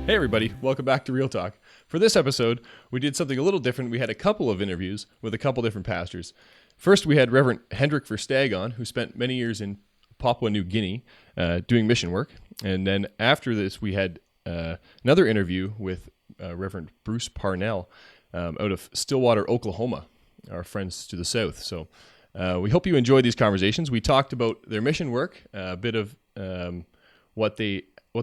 Hey everybody, welcome back to Real Talk. For this episode, we did something a little different. We had a couple of interviews with a couple different pastors. First, we had Rev Hendrik Versteeg on, who spent many years in Papua New Guinea doing mission work. And then after this, we had another interview with Reverend Bruce Parnell out of Stillwater, Oklahoma, our friends to the south. So we hope you enjoyed these conversations. We talked about their mission work, a bit of what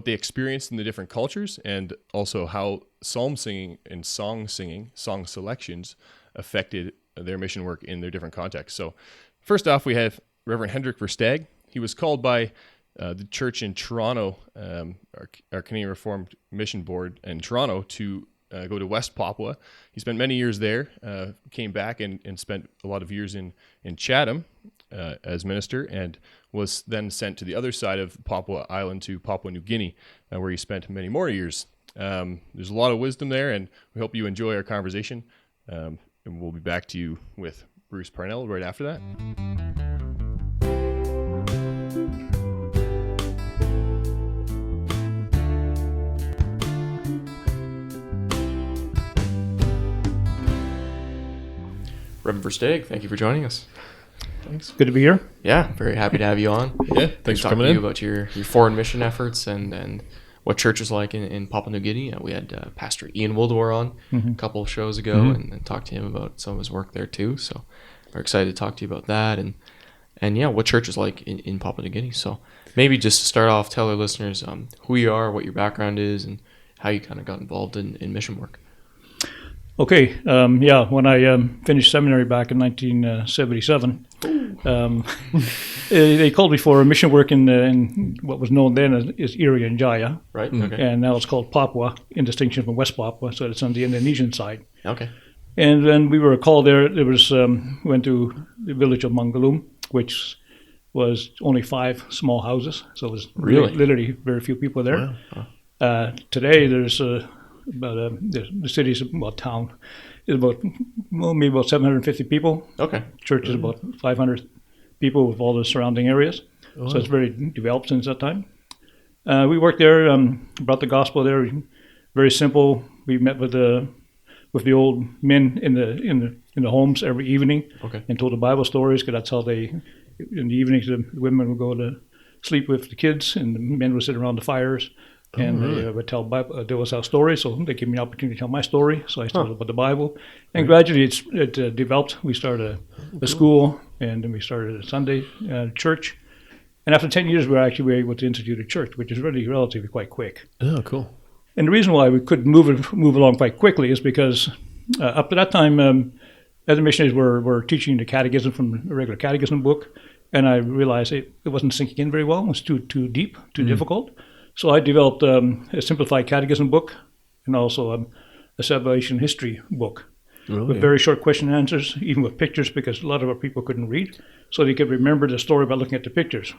they experienced in the different cultures, and also how psalm singing and song selections affected their mission work in their different contexts. So first off, we have Reverend Hendrik Versteeg. He was called by the church in Toronto, our Canadian Reformed Mission Board in Toronto, to go to West Papua. He spent many years there, came back and spent a lot of years in Chatham as minister, and was then sent to the other side of Papua Island to Papua New Guinea, where he spent many more years. There's a lot of wisdom there, and we hope you enjoy our conversation. And we'll be back to you with Bruce Parnell right after that. Rev Versteeg, thank you for joining us. Thanks. Good to be here. Yeah, very happy to have you on. Yeah, thanks for coming in. Talk to you about your foreign mission efforts and what church is like in Papua New Guinea. We had Pastor Ian Wildor on a couple of shows ago and talked to him about some of his work there too. So we're excited to talk to you about that and yeah, what church is like in Papua New Guinea. So maybe just to start off, tell our listeners who you are, what your background is, and how you kind of got involved in mission work. Okay. When I finished seminary back in 1977, they called me for mission work in what was known then as Irian and Jaya. Right. Okay. And now it's called Papua, in distinction from West Papua, so it's on the Indonesian side. Okay. And then we were called there. It was went to the village of Mangalum, which was only 5 small houses, so it was literally very few people there. Wow. Today there's the city's about town is about maybe about 750 people. Okay. Church is about 500 people with all the surrounding areas. Oh. So it's very developed since that time. We worked there, brought the gospel there. Very simple. We met with the old men in the homes every evening. Okay. And told the Bible stories, because that's how they, in the evenings, the women would go to sleep with the kids, and the men would sit around the fires. And they would tell there was our story, so they gave me an opportunity to tell my story. So I told about the Bible, and gradually it developed. We started a school, and then we started a Sunday church. And after 10 years, we were able to institute a church, which is really relatively quite quick. Oh, cool! And the reason why we could move along quite quickly is because up to that time, other missionaries were teaching the catechism from a regular catechism book, and I realized it wasn't sinking in very well. It was too deep, too difficult. So I developed a simplified catechism book and also a salvation history book with very short question and answers, even with pictures, because a lot of our people couldn't read. So they could remember the story by looking at the pictures.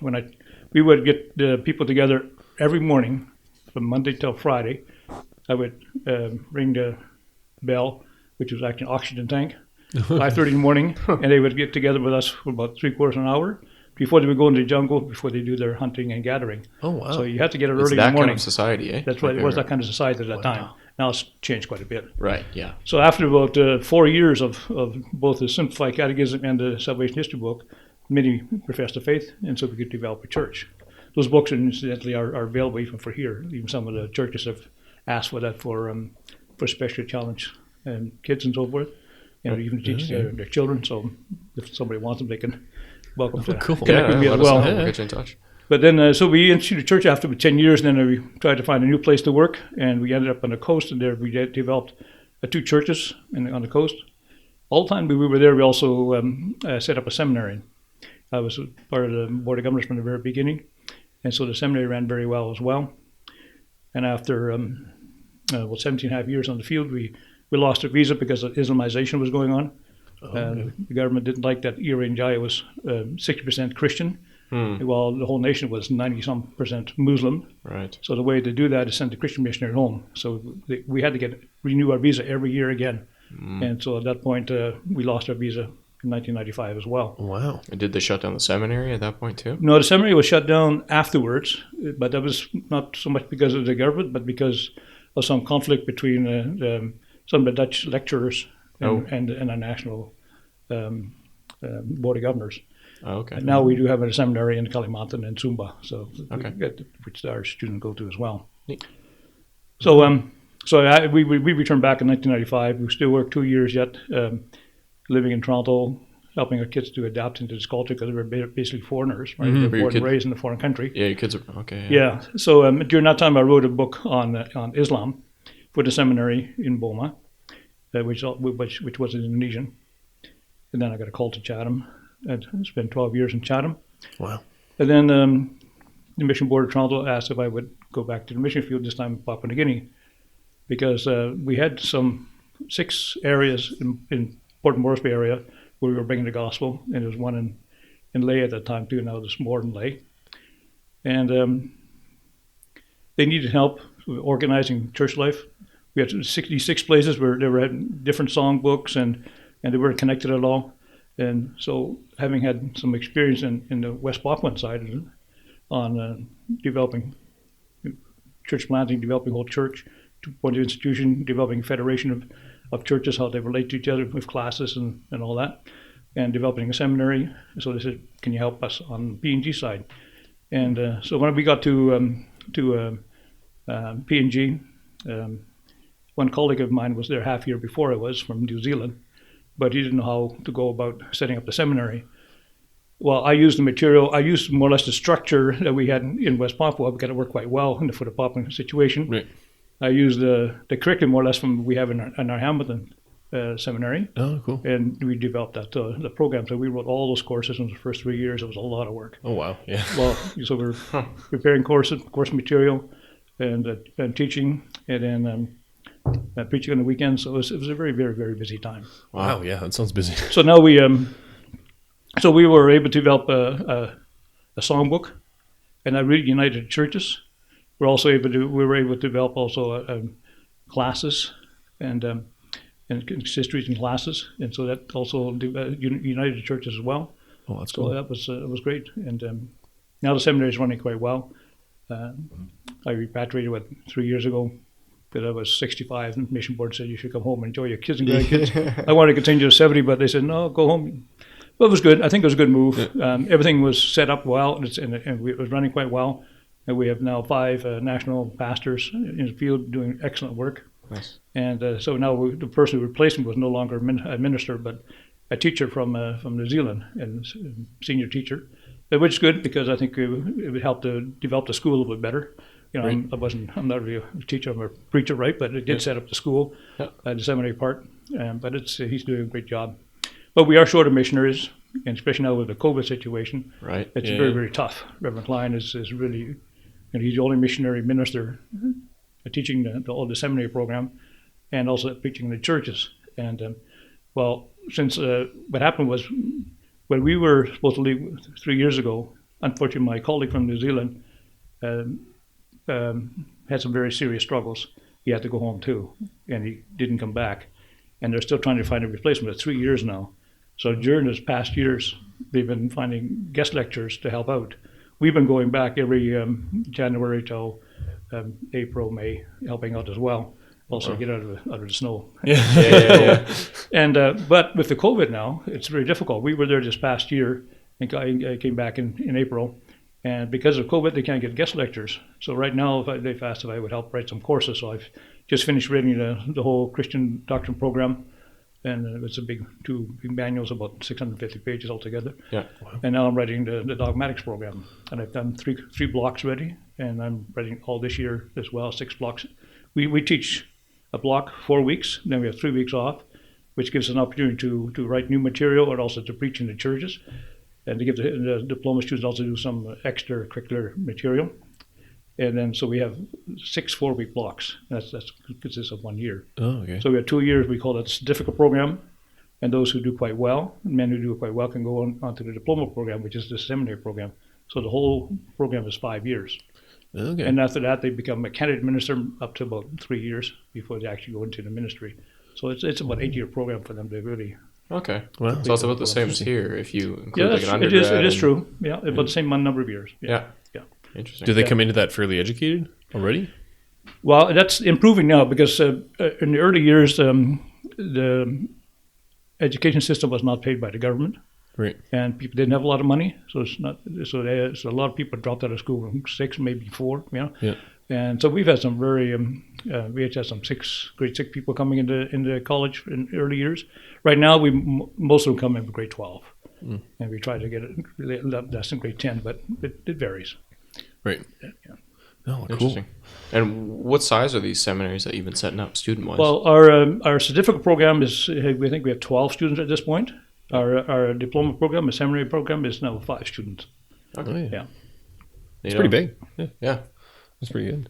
We would get the people together every morning from Monday till Friday. I would ring the bell, which was actually an oxygen tank, 5:30 in the morning, and they would get together with us for about 3/4 of an hour before they would go into the jungle, before they do their hunting and gathering. Oh, wow. So you had to get it early in the morning. It's that kind of society, eh? That's right. It was that kind of society at that time. Now it's changed quite a bit. Right, yeah. So after about 4 years of both the Simplified Catechism and the Salvation History book, many professed the faith, and so we could develop a church. Those books, incidentally, are available even for here. Even some of the churches have asked for that for special challenge and kids and so forth. Even to teach their children. So if somebody wants them, they can... Welcome to connect with me as well. We'll get you in touch. But then, so we instituted a church after 10 years, and then we tried to find a new place to work, and we ended up on the coast, and there we developed 2 churches on the coast. All the time we were there, we also set up a seminary. I was part of the Board of Governors from the very beginning, and so the seminary ran very well as well. And after 17.5 years on the field, we lost our visa because Islamization was going on. The government didn't like that Irian Jaya was 60% Christian, while the whole nation was 90-some% Muslim. Right. So the way to do that is send the Christian missionary home. So we had to renew our visa every year again. And so at that point, we lost our visa in 1995 as well. Wow. And did they shut down the seminary at that point too? No, the seminary was shut down afterwards, but that was not so much because of the government, but because some conflict between some of the Dutch lecturers and a national board of governors. Oh, okay. And now we do have a seminary in Kalimantan and Sumba, so which our students go to as well. Neat. So we returned back in 1995. We still work 2 years yet, living in Toronto, helping our kids to adapt into this culture because they were basically foreigners, right? They were born and raised in a foreign country. Yeah, your kids are okay. Yeah. So during that time, I wrote a book on Islam for the seminary in Boma, which was in Indonesian. And then I got a call to Chatham. I spent 12 years in Chatham. Wow. And then the Mission Board of Toronto asked if I would go back to the mission field, this time in Papua New Guinea, because we had some 6 areas in Port Moresby area where we were bringing the gospel, and there was one in Ley at that time too. Now there's more in Ley. And they needed help with organizing church life. We had 66 places where they had different song books and they weren't connected at all. And so, having had some experience in the West Papuan side on developing church planting, developing whole church, point of institution, developing federation of churches, how they relate to each other with classes and all that, and developing a seminary. So they said, "Can you help us on the P&G side?" And so when we got to P&G, one colleague of mine was there half year before I was from New Zealand, but he didn't know how to go about setting up the seminary. Well, I used the material, I used more or less the structure that we had in West Papua because it worked quite well for the Papuan situation. Right. I used the curriculum more or less from we have in our Hamilton seminary. Oh, cool. And we developed that the program. So we wrote all those courses in the first 3 years. It was a lot of work. Oh, wow. Yeah. Well, so we're preparing course material and teaching, and then preaching on the weekends. So it was a very, very, very busy time. Wow. Yeah, that sounds busy. So now we were able to develop a songbook, and that really united churches. We were able to develop also classes and histories and classes, and so that also united the churches as well. Oh, that's so cool. That was great, and now the seminary is running quite well. I repatriated 3 years ago because I was 65, and the mission board said you should come home and enjoy your kids and grandkids. I wanted to continue to 70, but they said no, go home. But it was good. I think it was a good move. Yeah. Everything was set up well, and it was running quite well. And we have now 5 national pastors in the field doing excellent work. Nice. And so now the person who replaced me was no longer a minister, but a teacher from New Zealand, and senior teacher, which is good because I think it would help to develop the school a little bit better. You know, Right. I'm not really a teacher, I'm a preacher, right? But it did set up the school, the seminary part. But he's doing a great job. But we are short of missionaries, and especially now with the COVID situation, Right. it's Yeah. very, very tough. Reverend Klein is really, he's the only missionary minister teaching all the seminary program, and also preaching in the churches. And since what happened was, when we were supposed to leave 3 years ago, unfortunately, my colleague from New Zealand had some very serious struggles. He had to go home too, and he didn't come back. And they're still trying to find a replacement. It's 3 years now. So during this past years, they've been finding guest lecturers to help out. We've been going back every January till April, May, helping out as well. Also get out of the snow. Yeah. And but with the COVID now, it's very difficult. We were there this past year, and I came back in April. And because of COVID, they can't get guest lectures. So right now, they've asked if I would help write some courses. So I've just finished reading the whole Christian doctrine program. And it's two big manuals, about 650 pages altogether. Yeah. Wow. And now I'm writing the dogmatics program. And I've done three blocks ready. And I'm writing all this year as well, 6 blocks. We teach a block 4 weeks, then we have 3 weeks off, which gives us an opportunity to write new material and also to preach in the churches. And to give the diploma students also do some extracurricular material. And then so we have 6 4-week blocks. That's consists of 1 year. Oh, okay. So we have 2 years. We call that the certificate program. And those who do quite well, men who do quite well, can go on to the diploma program, which is the seminary program. So the whole program is 5 years. Okay. And after that, they become a candidate minister up to about 3 years before they actually go into the ministry. So it's about 8-year program for them to really. Okay. Wow. So it's about the same as here if you include like an it undergrad. is true. Yeah, about the same number of years. Yeah. Yeah. Interesting. Do they come into that fairly educated already? Well, that's improving now because in the early years, the education system was not paid by the government, Right. and people didn't have a lot of money, so it's not. So a lot of people dropped out of school from 6, maybe 4. Yeah. And so we've had some we had some grade 6 people coming into college in early years. Right now, most of them come in for grade 12, and we try to get it less than grade 10, but it varies. Right. Yeah. Oh, cool. Interesting. And what size are these seminaries that you've been setting up student-wise? Well, our certificate program is, we think we have 12 students at this point. Our diploma program, a seminary program, is now 5 students. Okay. Oh, yeah. Yeah. It's pretty big. Yeah. Yeah. That's pretty good.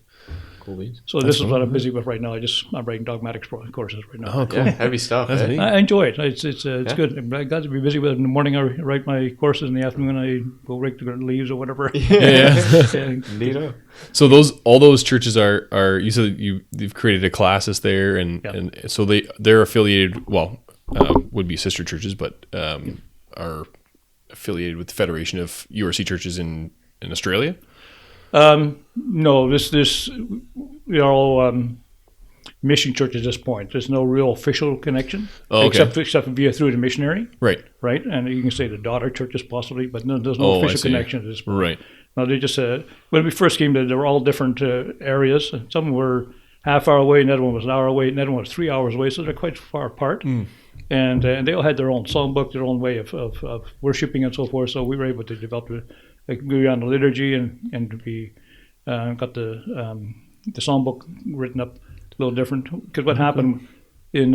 Cool beans. So this is what I'm busy with right now. I'm writing dogmatics courses right now. Oh, cool. Yeah, heavy stuff. That's neat. I enjoy it. It's good. I'm glad to be busy with it. In the morning, I write my courses. In the afternoon, I go rake the leaves or whatever. Yeah. Neato. So all those churches are you said you've created a classes there, and so they're affiliated. Well, would be sister churches, but are affiliated with the Federation of URC churches in Australia. No, this we are all mission churches at this point. There's no real official connection, except via through the missionary, Right. right? And you can say the daughter churches possibly, but no, there's no official connection at this point. Right. No, they just when we first came, they were all different areas. Some were half hour away, another one was an hour away, another one was 3 hours away, so they're quite far apart. And they all had their own songbook, their own way of worshiping and so forth. So we were able to develop agree on the liturgy, and we got the songbook written up a little different. Because what happened in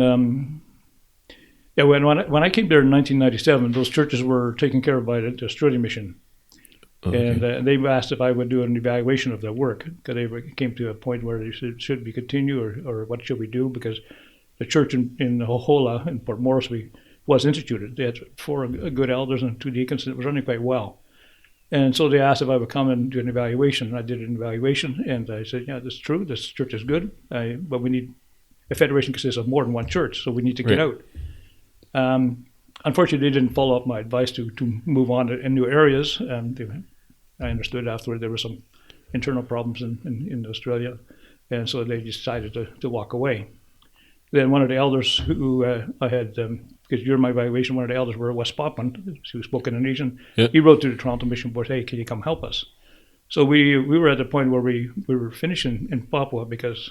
when I came there in 1997, those churches were taken care of by the Australian Mission. Okay. And they asked if I would do an evaluation of their work, because they came to a point where they said, should we continue or what should we do? Because the church in Hohola in Port Moresby was instituted. They had 4 good elders and 2 deacons, and it was running quite well. And so they asked if I would come and do an evaluation. And I did an evaluation, and I said, yeah, that's true. This church is good, but we need a federation consists of more than one church, so we need to get out. Unfortunately, they didn't follow up my advice to move on in new areas. I understood afterward there were some internal problems in Australia, and so they decided to walk away. Then one of the elders who I had, because during my evaluation, one of the elders were West Papuan, who spoke Indonesian. Yep. He wrote to the Toronto Mission Board, hey, can you come help us? So we were at the point where we were finishing in Papua because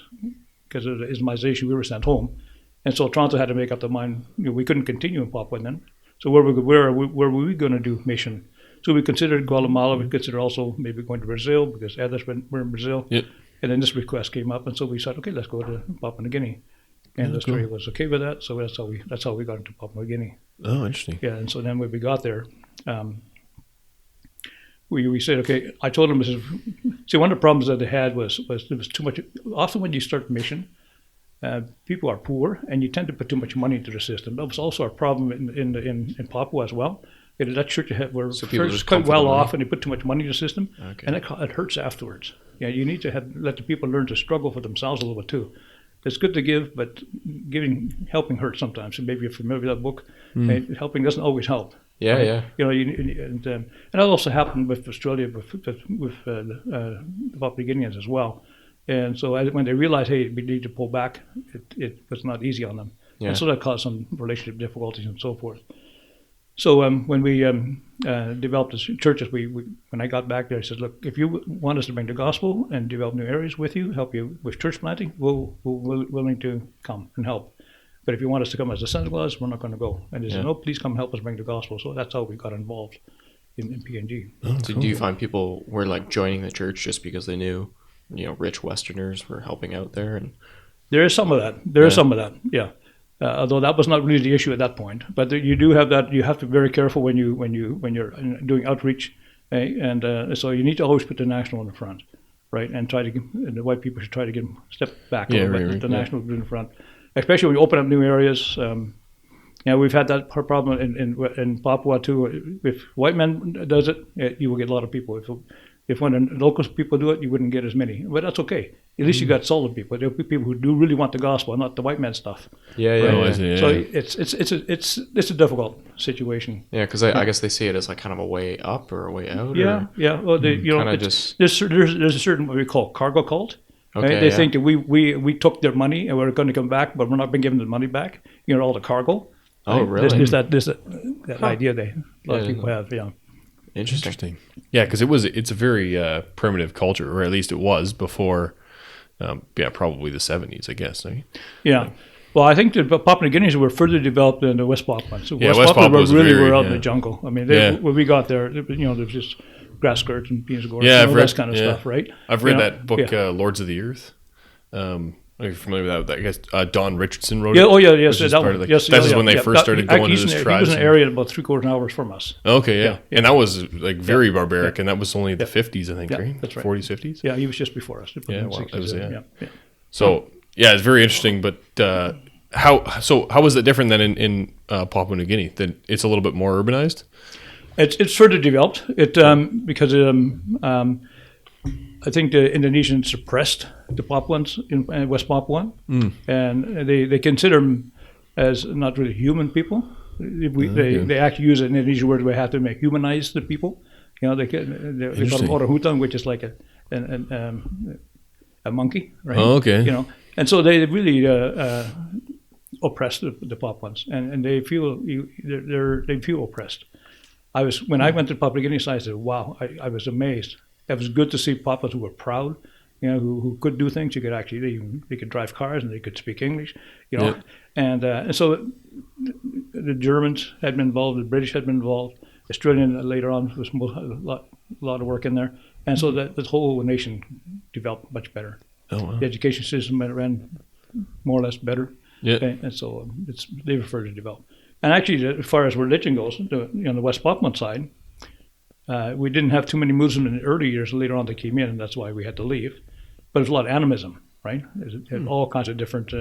of the Islamization, we were sent home. And so Toronto had to make up their mind, we couldn't continue in Papua then. So where were we going to do mission? So we considered Guatemala, we considered also maybe going to Brazil, because others were in Brazil. Yep. And then this request came up, and so we said, okay, let's go to Papua New Guinea. And Australia was okay with that, so that's how we got into Papua New Guinea. Oh, interesting. Yeah, and so then when we got there, we said, okay. I told them, see, one of the problems that they had was there was too much. Often when you start a mission, people are poor, and you tend to put too much money into the system. That was also a problem in Papua as well. That church were first quite well off, and they put too much money in the system, and it hurts afterwards. Yeah, you need to let the people learn to struggle for themselves a little bit too. It's good to give, but helping hurts sometimes. And maybe you're familiar with that book. Helping doesn't always help. Yeah, right? yeah. And that also happened with Australia, with the Papua New Guineans as well. And so when they realized, hey, we need to pull back, it was not easy on them. Yeah. And so that caused some relationship difficulties and so forth. So when we developed the churches, when I got back there, I said, look, if you want us to bring the gospel and develop new areas with you, help you with church planting, we're willing to come and help. But if you want us to come as a Santa Claus, we're not going to go. And they said, no, please come help us bring the gospel. So that's how we got involved in PNG. Oh, so do you find people were like joining the church just because they knew, rich Westerners were helping out there? And there is some of that. There is some of that, yeah. Although that was not really the issue at that point, but you do have that. You have to be very careful when you're doing outreach, and so you need to always put the national in the front, right? And and the white people should try to get them step back a little bit. The national in the front, especially when you open up new areas. We've had that problem in Papua too. If white men does it, you will get a lot of people. If one of the local people do it, you wouldn't get as many. But that's okay. At least you got solid people. There will be people who do really want the gospel, not the white man stuff. Yeah. So it's a difficult situation. Yeah, because I guess they see it as like kind of a way up or a way out. Yeah. Well, there's a certain what we call cargo cult, Okay, Right? They yeah. think that we took their money and we're going to come back, but we're not going to give them the money back. All the cargo. Oh, Right? really? There's that idea a lot of Yeah, people have. Yeah. Interesting. Yeah, because it's a very primitive culture, or at least it was before. Probably the 70s, I guess. Right? Yeah. Well, I think the Papua New Guineans were further developed than the West Papuans. So Yeah, West Papuans was really very, were out yeah. in the jungle. I mean, Yeah. when we got there, there was just grass skirts and penis gorge, Yeah, and all I've read that kind of yeah. stuff, right? I've read You know, that book, yeah. Lords of the Earth. Are you familiar with that? I guess Don Richardson wrote Yeah, it. oh yeah, yes, which is that part one. of the- Yes, That is yeah, when they yeah. first started going to he's this in, tribes. He was in an area about 3/4 hours from us. Okay, yeah. Yeah, yeah. And that was like very barbaric, and that was only the 50s, I think, Yeah, right? that's right. 40s, 50s? Yeah, he was just before us. Yeah, well, that was, yeah. yeah. So, yeah, it's very interesting, but how is it different than in Papua New Guinea? That it's a little bit more urbanized? It's further developed. Because I think the Indonesians suppressed the Papuans in West Papua, and they consider them as not really human people. They actually use an Indonesian word where they have to make humanize the people. They call them orang-hutan, which is like a monkey, right? Oh, okay. And so they really oppress the Papuans, and they feel they feel oppressed. When I went to Papua New Guinea, I said, "Wow!" I was amazed. It was good to see Papuans who were proud, who could do things. You could actually they could drive cars and they could speak English, Yeah. and so the Germans had been involved, the British had been involved, Australian later on was a lot of work in there, and so that the whole nation developed much better. Oh, wow. The education system ran more or less better. Yeah. Okay, and so they were further developed. And actually, as far as religion goes, on the West Papuan side, we didn't have too many Muslims in the early years. Later on, they came in, and that's why we had to leave. But there's a lot of animism, right? There's all kinds of different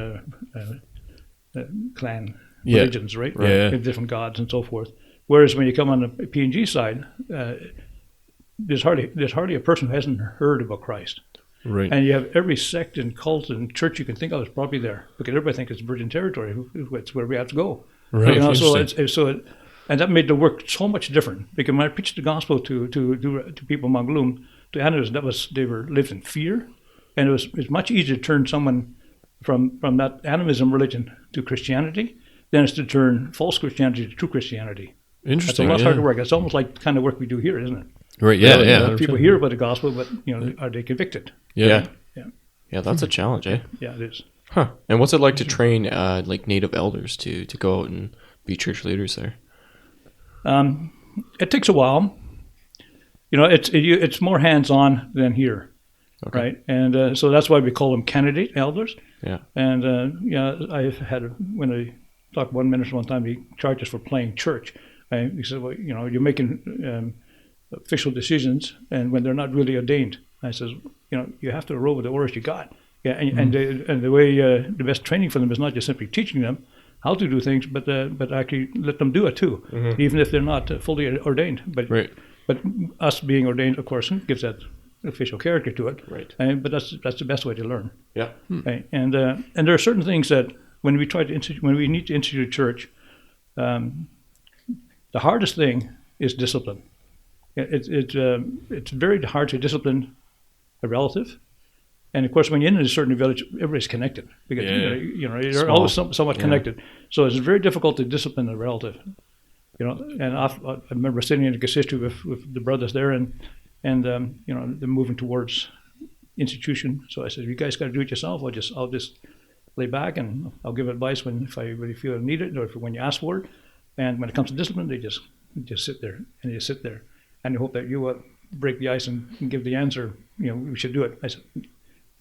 clan religions, right? Yeah. Different gods and so forth. Whereas when you come on the PNG side, there's hardly a person who hasn't heard about Christ. Right. And you have every sect and cult and church you can think of is probably there, because everybody thinks it's virgin territory. It's where we have to go. Right. And that made the work so much different. Because when I preached the gospel to people in Mangalum, to animals, they lived in fear, and it was much easier to turn someone from that animism religion to Christianity than it's to turn false Christianity to true Christianity. Interesting. That's a lot harder work. It's almost like the kind of work we do here, isn't it? Right. Yeah. You know, Yeah. people hear about the gospel, but are they convicted? Yeah. Yeah, that's a challenge, eh? Yeah, it is. Huh. And what's it like to train like native elders to go out and be church leaders there? It takes a while. It's more hands-on than here, Okay. right? And so that's why we call them candidate elders. Yeah. And I've had when I talked to one minister one time, he charged us for playing church. And he said, "Well, you're making official decisions, and when they're not really ordained." I says, "You have to roll with the orders you got." Yeah, and the way the best training for them is not just simply teaching them how to do things, but actually let them do it too, even if they're not fully ordained. But Right. but us being ordained, of course, gives that official character to it. Right. But that's the best way to learn. Yeah. Okay? And there are certain things that when we need to institute a church, the hardest thing is discipline. It's very hard to discipline a relative. And of course, when you're in a certain village, everybody's connected because you're Small. always somewhat connected. So it's very difficult to discipline a relative. And I remember sitting in a consistory with the brothers there, and they're moving towards institution. So I said, "You guys got to do it yourself. I'll just lay back and I'll give advice if I really feel I need it, or when you ask for it. And when it comes to discipline, they just sit there and they sit there, and they hope that you break the ice and give the answer. We should do it." I said,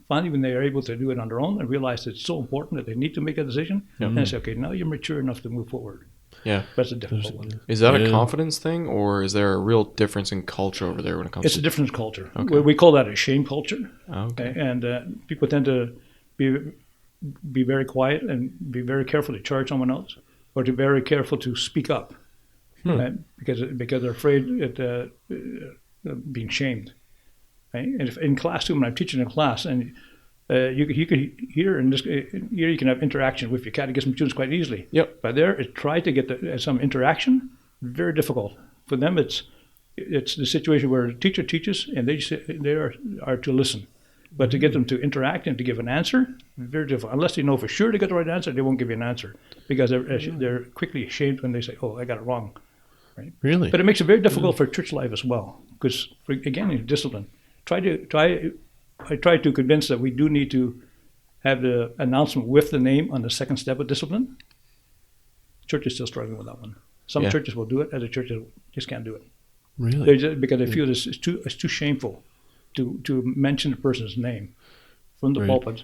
finally, when they are able to do it on their own and realize it's so important that they need to make a decision, and I say, "Okay, now you're mature enough to move forward." Yeah. That's a difficult one. Is that a confidence thing, or is there a real difference in culture over there when it comes It's to a different culture. Okay. We call that a shame culture. Oh, okay. And people tend to be very quiet and be very careful to charge someone else, or to be very careful to speak up, because they're afraid of being shamed. Right? And if in class too, when I'm teaching a class, and you could hear here you can have interaction with your catechism students quite easily. Yep. But there, try to get some interaction. Very difficult for them. It's the situation where the teacher teaches and they are to listen, But to get them to interact and to give an answer, very difficult. Unless they know for sure they got the right answer, they won't give you an answer because they're quickly ashamed when they say, "Oh, I got it wrong." Right? Really? But it makes it very difficult for church life as well because, again, in discipline. I try to convince that we do need to have the announcement with the name on the second step of discipline. Church is still struggling with that one. Some churches will do it, other churches just can't do it. Really? Because they feel it's too shameful to mention the person's name from the pulpit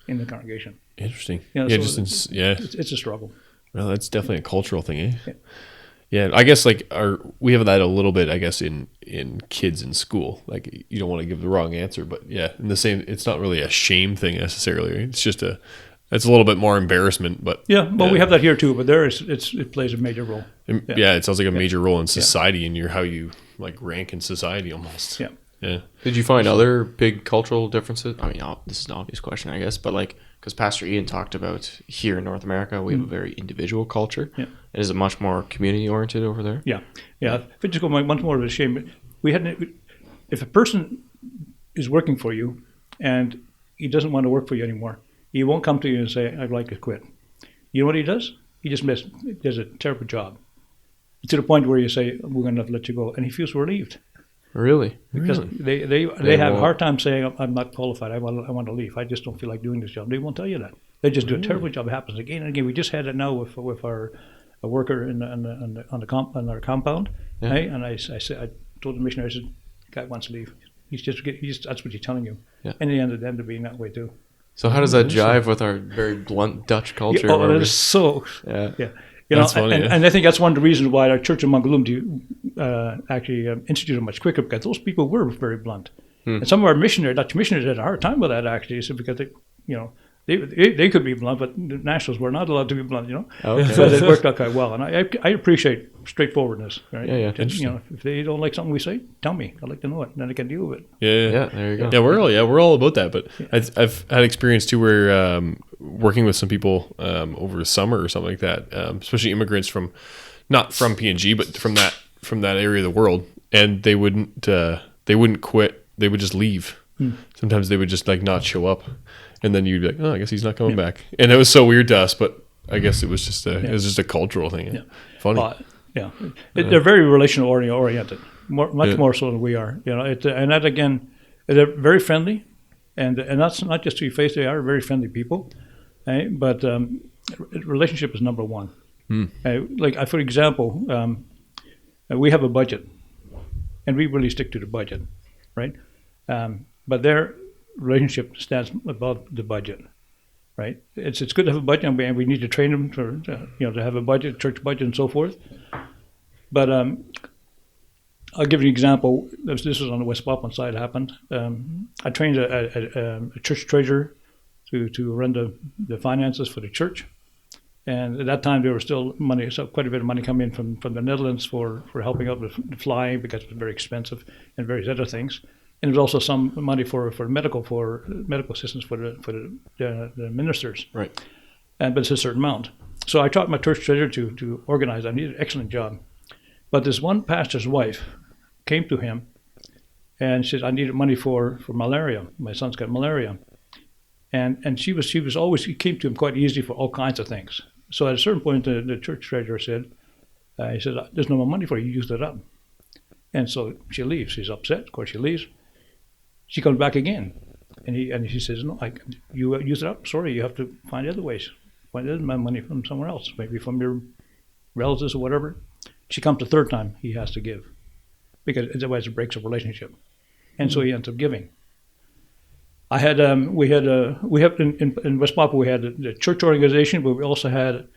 in the congregation. Interesting. It's a struggle. Well, that's definitely a cultural thing, eh? Yeah, I guess we have that a little bit, I guess, in kids in school. Like you don't want to give the wrong answer, but in the same, it's not really a shame thing necessarily. Right? It's just it's a little bit more embarrassment, but we have that here too. But it plays a major role. It sounds like a major role in society and how you rank in society almost. Yeah. Yeah. Did you find other big cultural differences? I mean, this is an obvious question, I guess, but because Pastor Ian talked about here in North America, we have a very individual culture. Yeah. Is it much more community oriented over there? Yeah. If I just go much more of a shame, if a person is working for you and he doesn't want to work for you anymore, he won't come to you and say, "I'd like to quit." You know what he does? He just does a terrible job to the point where you say, "We're going to let you go," and he feels relieved. Really? Because they have a hard time saying, "I'm not qualified. I want to leave. I just don't feel like doing this job." They won't tell you that. They just do a terrible job. It happens again and again. We just had it now with our worker on our compound. Yeah. Right? And I told the missionary, I said, "The guy wants to leave. That's what he's telling you." Yeah. And he ended up being that way too. So how does that jive with our very blunt Dutch culture? Yeah, it is so. Yeah. You know, funny, and I think that's one of the reasons why our church in Mangalumdi actually instituted much quicker, because those people were very blunt. And some of our Dutch missionaries had a hard time with that actually, so because they could be blunt, but the nationals were not allowed to be blunt, Okay. So it worked out quite well, and I appreciate straightforwardness, right? Yeah. If they don't like something we say, tell me. I'd like to know it, and then I can deal with it. Yeah. There you go. Yeah, we're all about that. But I've had experience too where working with some people over the summer or something like that, especially immigrants not from PNG, but from that area of the world, and they wouldn't quit. They would just leave. Sometimes they would just not show up. And then you'd be like, "Oh, I guess he's not coming back." And it was so weird to us, but I guess it was just a cultural thing. Yeah. Funny. They're very relational oriented, much more so than we are. And that again, they're very friendly, and that's not just to your face. They are very friendly people, but relationship is number one. For example, we have a budget, and we really stick to the budget, right? But their relationship stands above the budget, right? It's good to have a budget, and we need to train them to have a budget, church budget, and so forth. But I'll give you an example. This was on the West Papuan side. Happened. I trained a church treasurer to run the finances for the church, and at that time there was still money, so quite a bit of money coming in from the Netherlands for helping out with the flying, because it was very expensive, and various other things. And there was also some money for medical assistance for the ministers. Right. But it's a certain amount. So I taught my church treasurer to organize that. He did an excellent job. But this one pastor's wife came to him and said, "I needed money for malaria. My son's got malaria." And she came to him quite easily for all kinds of things. So at a certain point, the church treasurer said, he said, "There's no more money for you. You used it up." And so she leaves. She's upset. Of course, she leaves. She comes back again, and she says, "No, you use it up. Sorry, you have to find other ways. Find other money from somewhere else, maybe from your relatives or whatever." She comes the third time. He has to give, because otherwise it breaks a relationship, and so he ends up giving. We have in West Papua, we had the church organization, but we also had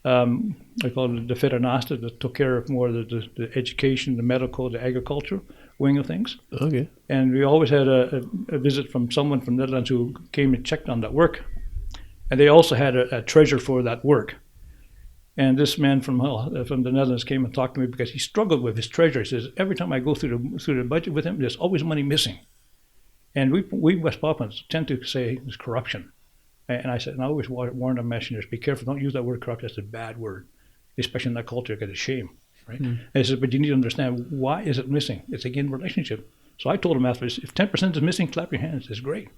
I call it the Federnaste, that took care of more of the education, the medical, the agriculture wing of things. Okay. And we always had a visit from someone from the Netherlands who came and checked on that work. And they also had a treasurer for that work. And this man from the Netherlands came and talked to me because he struggled with his treasurer. He says, "Every time I go through the budget with him, there's always money missing." And we West Papuans tend to say it's corruption. And I said, and I always warn the missionaries, be careful, don't use that word corrupt. That's a bad word, especially in that culture, because it's shame, right? And I said, but you need to understand, why is it missing? It's again relationship. So I told them afterwards, if 10% is missing, clap your hands. It's great.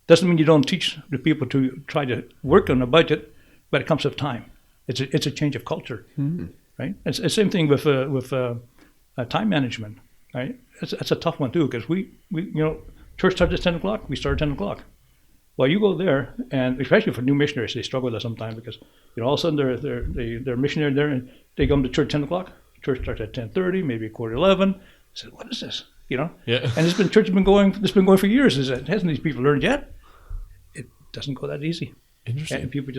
Doesn't mean you don't teach the people to try to work on a budget, but it comes with time. It's a change of culture, right? It's the same thing with time management, right? That's a tough one too, because we church starts at 10 o'clock. We start at 10 o'clock. Well, you go there, and especially for new missionaries, they struggle with that sometimes because all of a sudden they're missionary there, and they come to church 10 o'clock. Church starts at 10:30, maybe 10:45. I said, "What is this?" Yeah. And church has been going. It's been going for years. Hasn't these people learned yet? It doesn't go that easy. Interesting. And people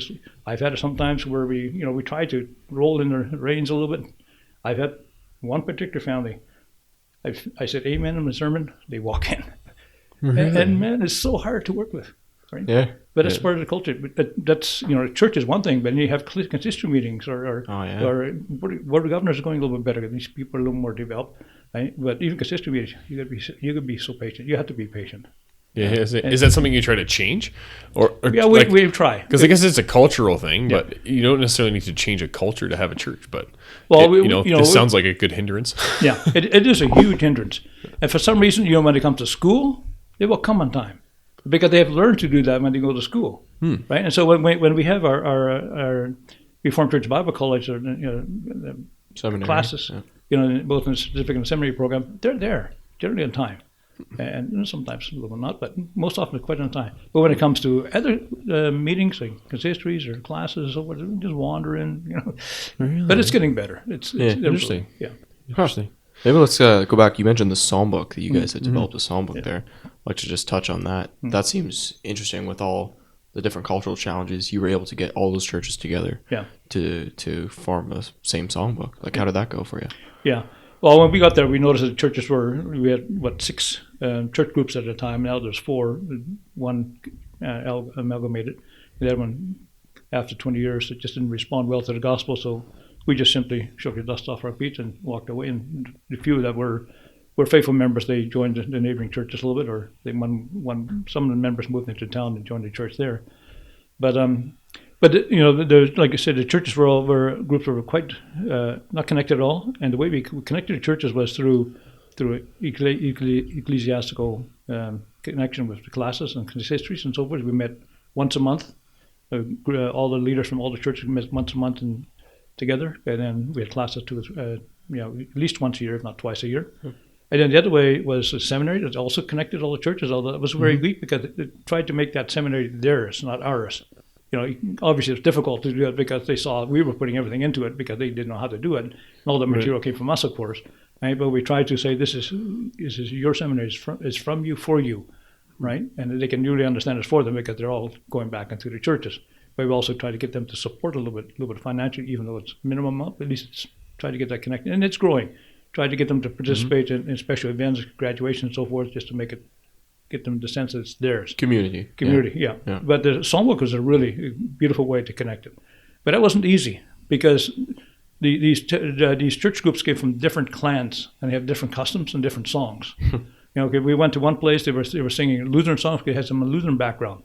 I've had it sometimes where we try to roll in the reins a little bit. I've had one particular family. I said amen in the sermon. They walk in, and man, it's so hard to work with. Right? Yeah. But it's part of the culture. But that's church is one thing, but then you have consistory meetings or board of governors are going a little bit better. These people are a little more developed, right? But even consistory meetings, you could be so patient. You have to be patient. Yeah, is that something you try to change, or yeah, we try because I guess it's a cultural thing, but you don't necessarily need to change a culture to have a church. But this sounds like a good hindrance. Yeah, it is a huge hindrance, and for some reason, when it comes to school, they will come on time because they have learned to do that when they go to school, right? And so when we have our Reformed Church Bible College or Seminary, classes, both in the certificate and seminary program, they're there generally on time. And sometimes a little not, but most often quite on time. But when it comes to other meetings, like consistories or classes, or whatever, just wander in, Really? But it's getting better. It's interesting. Yeah. Interesting. Maybe let's go back. You mentioned the psalm book that you guys had developed a psalm book there. I'd like to just touch on that. That seems interesting with all the different cultural challenges. You were able to get all those churches together to form the same song book. Like, how did that go for you? Yeah. Well, when we got there, we noticed that churches we had 6 church groups at a time. Now there's 4. One amalgamated. The other one, after 20 years, it just didn't respond well to the gospel. So we just simply shook the dust off our feet and walked away. And the few that were faithful members, they joined the neighboring churches a little bit, or some of the members moved into town and joined the church there. But there's, like I said, the churches groups were quite not connected at all, and the way we connected to churches was through ecclesiastical connection with the classes and consistories and so forth. We met once a month. All the leaders from all the churches met once a month together, and then we had classes at least once a year, if not twice a year. And then the other way was a seminary that also connected all the churches, although it was very weak because it tried to make that seminary theirs, not ours. Obviously it's difficult to do it because they saw we were putting everything into it because they didn't know how to do it. And all the material came from us, of course. Right? But we tried to say, this is your seminary, it's from you, for you, right? And they can really understand it's for them because they're all going back into the churches. But we also try to get them to support a little bit financially, even though it's minimum up. At least it's try to get that connected. And it's growing. Try to get them to participate in special events, graduation and so forth, just to get them the sense that it's theirs. Community, yeah. But the songbook was a really beautiful way to connect it. But that wasn't easy because these church groups came from different clans and they have different customs and different songs. We went to one place, they were singing Lutheran songs, they had some Lutheran background.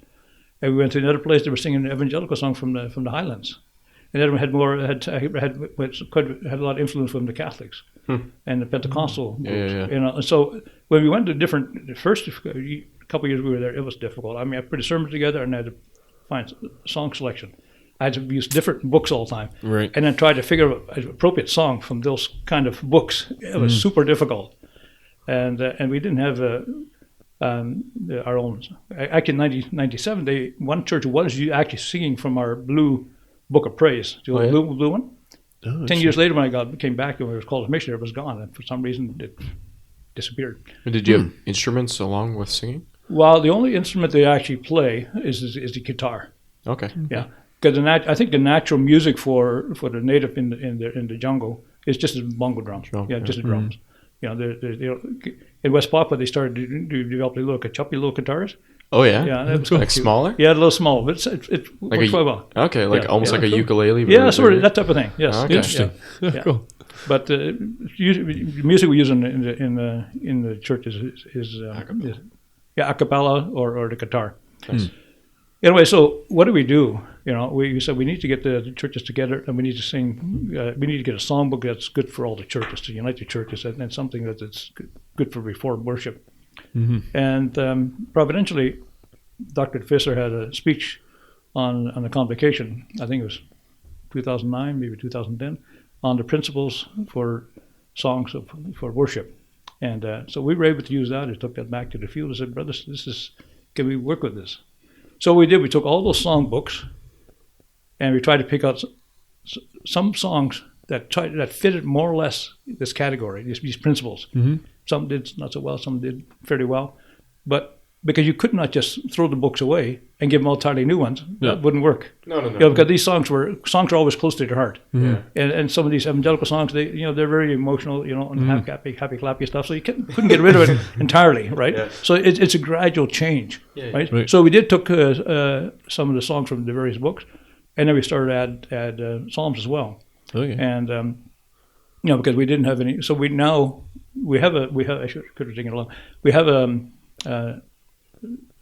And we went to another place, they were singing an evangelical song from the Highlands. And then we had a lot of influence from the Catholics and the Pentecostal groups. And so when we went to the first couple of years we were there, it was difficult. I mean, I put a sermon together and I had to find song selection. I had to use different books all the time, right? And then try to figure out an appropriate song from those kind of books. It was super difficult, and we didn't have our own. Actually, in 1997, one church was actually singing from our blue Book of Praise, the blue one. 10 years later, when I came back and we was called a missionary, it was gone, and for some reason it disappeared. And did you have instruments along with singing? Well, the only instrument they actually play is the guitar. Okay. Yeah, because I think the natural music for the native in the jungle is just the bongo drums. Just the drums. In West Papua, they started to develop the little little guitars. Oh yeah, that was like smaller. Yeah, a little small, but it like works quite well. Okay, almost like a ukulele. Yeah, sort of that type of thing. Yes, interesting. Yeah. Cool. But the music we use in the church is a cappella or the guitar. Nice. Anyway, so what do? We said we need to get the churches together, and we need to sing. We need to get a songbook that's good for all the churches, to unite the churches, and something that's good for Reformed worship. And providentially, Dr. Fisser had a speech on a convocation, I think it was 2009, maybe 2010, on the principles for songs for worship. And so we were able to use that. I took that back to the field and said, brothers, can we work with this? So we did. We took all those song books and we tried to pick out some songs that fitted more or less this category, these principles. Some did not so well, some did fairly well. But because you could not just throw the books away and give them entirely new ones, that wouldn't work. No. Because these songs are always close to their heart. And some of these evangelical songs, they're very emotional, and happy clappy stuff. So you couldn't get rid of it entirely, right? Yeah. So it's a gradual change, right? So we took some of the songs from the various books, and then we started to add psalms as well. Okay. And because we didn't have any, so we have I could have taken it along. We have a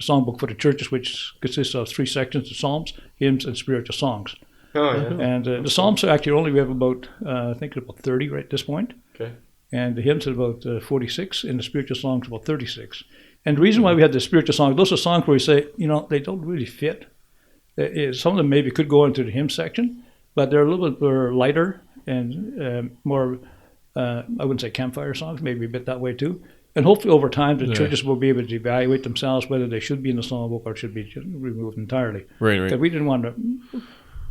songbook for the churches, which consists of 3 sections: the Psalms, hymns, and spiritual songs. Oh, yeah. And the Psalms are actually we have about I think about 30 right at this point. Okay. And the hymns are about 46, and the spiritual songs about 36. And the reason why we had the spiritual songs, those are songs where we say, they don't really fit. Some of them maybe could go into the hymn section, but they're a little bit lighter and more. I wouldn't say campfire songs, maybe a bit that way too. And hopefully over time, the churches will be able to evaluate themselves whether they should be in the songbook or should be removed entirely. Right. Because we didn't want to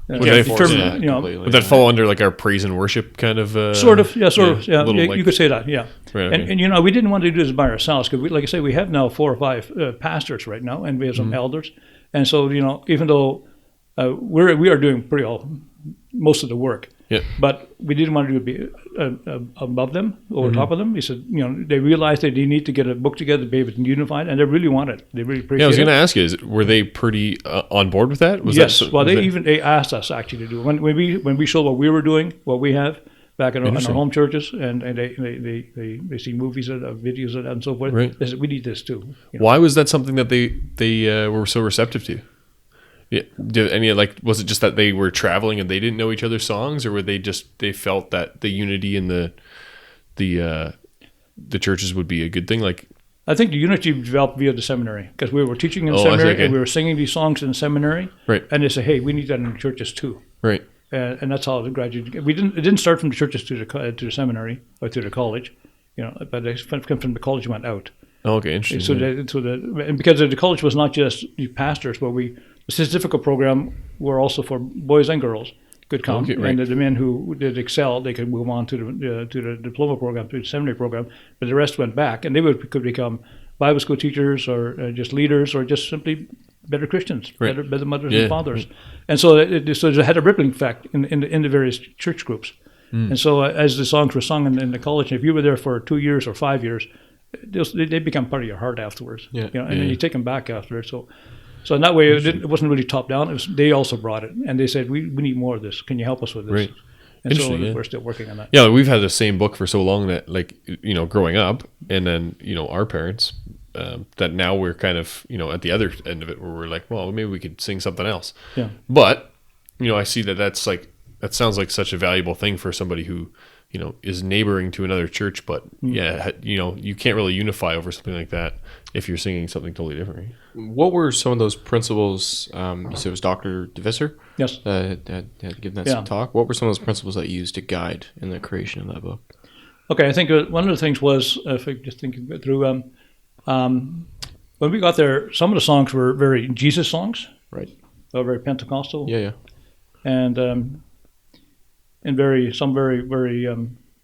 would that fall under like our praise and worship kind of? Sort of. You could say that, yeah. Right, okay. And we didn't want to do this by ourselves because, like I say, we have now 4 or 5 pastors right now, and we have some elders. And so, even though we are doing pretty well most of the work, but we didn't want to be above them, over top of them. He said, they realized that they need to get a book together to be able to unify it, and they really want it. They really appreciate it. Yeah, I was going to ask you, were they pretty on board with that? Yes. They asked us actually to do it. When we showed what we were doing, what we have back in our home churches, and they see movies and videos and so forth. Right. They said, we need this too. Why was that something that they were so receptive to? Yeah. Was it just that they were traveling and they didn't know each other's songs, or were they felt that the unity in the churches would be a good thing? Like, I think the unity developed via the seminary, because we were teaching in seminary and we were singing these songs in seminary. Right. And they said, hey, we need that in the churches too. Right. And that's how it gradually. It didn't start from the churches to the seminary or to the college, but it came from the college went out. Oh, okay, interesting. And because the college was not just the pastors, but the certificate program were also for boys and girls could come, and the men who did excel, they could move on to the diploma program, to the seminary program, but the rest went back, and they could become Bible school teachers or just leaders or just simply better Christians, better mothers and fathers, and so it had a rippling effect in the various church groups, and so as the songs were sung in the college, if you were there for 2 years or 5 years, they become part of your heart afterwards, and then you take them back after it. So in that way, it wasn't really top down. They also brought it, and they said, we need more of this. Can you help us with this? Right. And so we're still working on that. Yeah, we've had the same book for so long that, growing up, and then, our parents, that now we're kind of, at the other end of it, where we're like, well, maybe we could sing something else. Yeah. But, I see that sounds like such a valuable thing for somebody who, is neighboring to another church, but you can't really unify over something like that if you're singing something totally different. Right? What were some of those principles? You said it was Dr. Visser? Yes. Had given that some talk. What were some of those principles that you used to guide in the creation of that book? Okay, I think one of the things was, if I just think it through, when we got there, some of the songs were very Jesus songs. Right. Very Pentecostal. Yeah. And very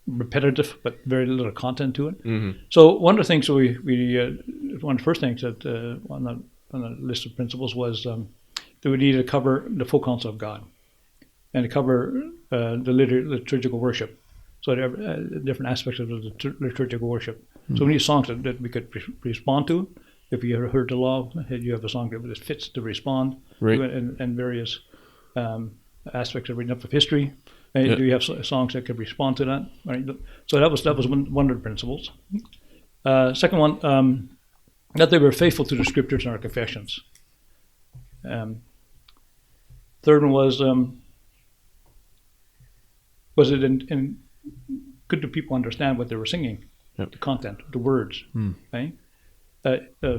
repetitive, but very little content to it. Mm-hmm. So one of the things one of the first things that on the list of principles was that we needed to cover the full counsel of God and to cover the liturgical worship. So different aspects of the liturgical worship. Mm-hmm. So we need songs that we could respond to. If you ever heard the law, you have a song that fits to respond, right, and various aspects of reading up of history. And do you have songs that could respond to that? Right? So that was one of the principles. Second one, that they were faithful to the scriptures and our confessions. Third one was it could the people understand what they were singing, the content, the words, right?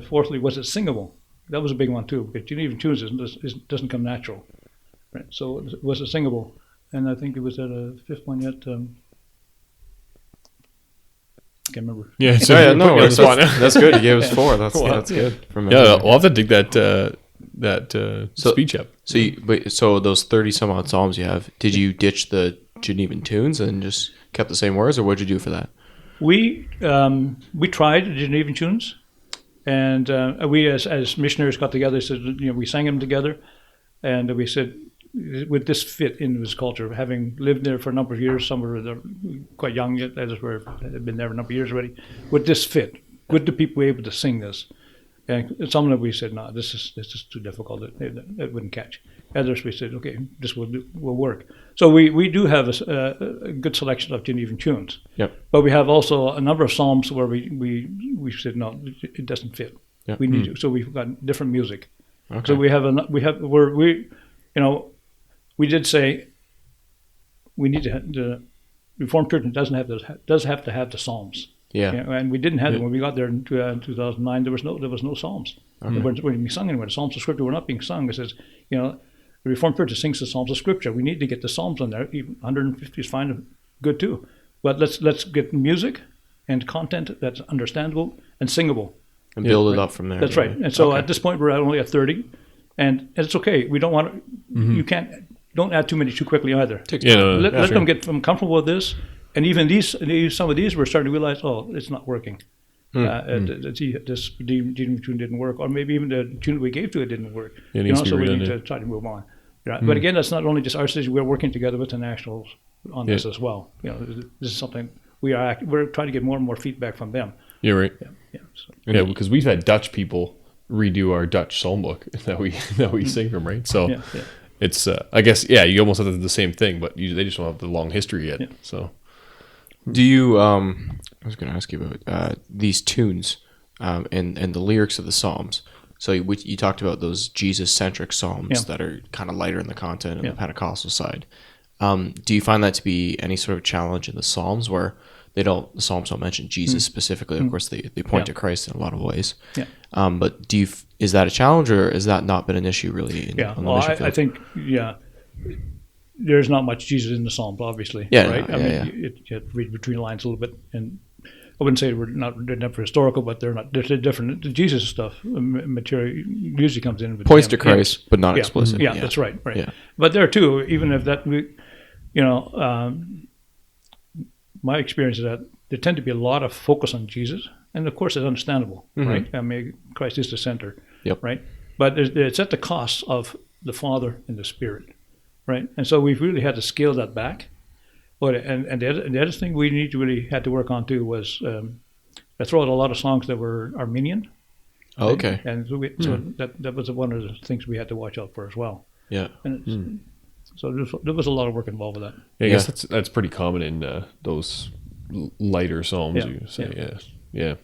Fourthly, was it singable? That was a big one too, because Genevan tunes doesn't come natural, right? So was it singable? And I think it was at a fifth one yet. I can't remember. Yeah, so Yeah, no, that's good. You gave us 4. That's good. Yeah, we'll have to dig that speech up. So those 30 some odd psalms you have, did you ditch the Genevan tunes and just kept the same words, or what'd you do for that? We tried the Genevan tunes, and we as missionaries got together. Said, we sang them together, and we said, would this fit in this culture? Having lived there for a number of years, some were quite young yet, others had been there a number of years already. Would this fit? Would the people be able to sing this? And some of them we said, no, this is too difficult. It wouldn't catch. Others we said, okay, this will work. So we do have a good selection of Genevan tunes. Yep. But we have also a number of psalms where we said, no, it doesn't fit. Yep. We need to. So we've got different music. Okay. So we did say we need to the Reformed Church does have to have the Psalms. Yeah. And we didn't have them when we got there in 2009. There was no Psalms. Okay. They weren't being sung anywhere. The Psalms of Scripture were not being sung. It says, the Reformed Church sings the Psalms of Scripture. We need to get the Psalms on there. Even 150 is fine, good too. But let's get music and content that's understandable and singable. And build it up from there. That's right. And so at this point, we're only at 30. And it's okay. We don't want to, you don't add too many too quickly either. Let them get comfortable with this. And even some of these, we're starting to realize, it's not working. This tune didn't work, or maybe even the tune that we gave to it didn't work. So we need to try to move on. Right? But again, that's not only just our decision. We're working together with the nationals on this as well. This is something we're trying to get more and more feedback from them. You're right. Yeah, because we've had Dutch people redo our Dutch psalm book that we sing from, right? So it's I guess you almost have to do the same thing, but they just don't have the long history yet. So. Do you? I was going to ask you about these tunes and the lyrics of the psalms. So you talked about those Jesus-centric psalms that are kind of lighter in the content and the Pentecostal side. Do you find that to be any sort of challenge in the psalms where the psalms don't mention Jesus specifically? Of course, they point to Christ in a lot of ways. Yeah. But is that a challenge, or has that not been an issue really? On the mission field? I think there's not much Jesus in the Psalms, obviously. Yeah, right. You have to read between the lines a little bit, and I wouldn't say they're never historical, but they're different. The Jesus stuff material usually comes in with points to Christ, but not explicit. Yeah, that's right. Yeah. But there too, even if that my experience is that there tend to be a lot of focus on Jesus, and of course it's understandable, right? I mean, Christ is the center, right? But it's at the cost of the Father and the Spirit. Right, and so we've really had to scale that back. But and the other thing we had to work on too was I throw out a lot of songs that were Armenian. Oh, okay. And so that was one of the things we had to watch out for as well. Yeah. And so there was a lot of work involved with that. Yeah, I guess that's pretty common in those lighter psalms. You say, yeah.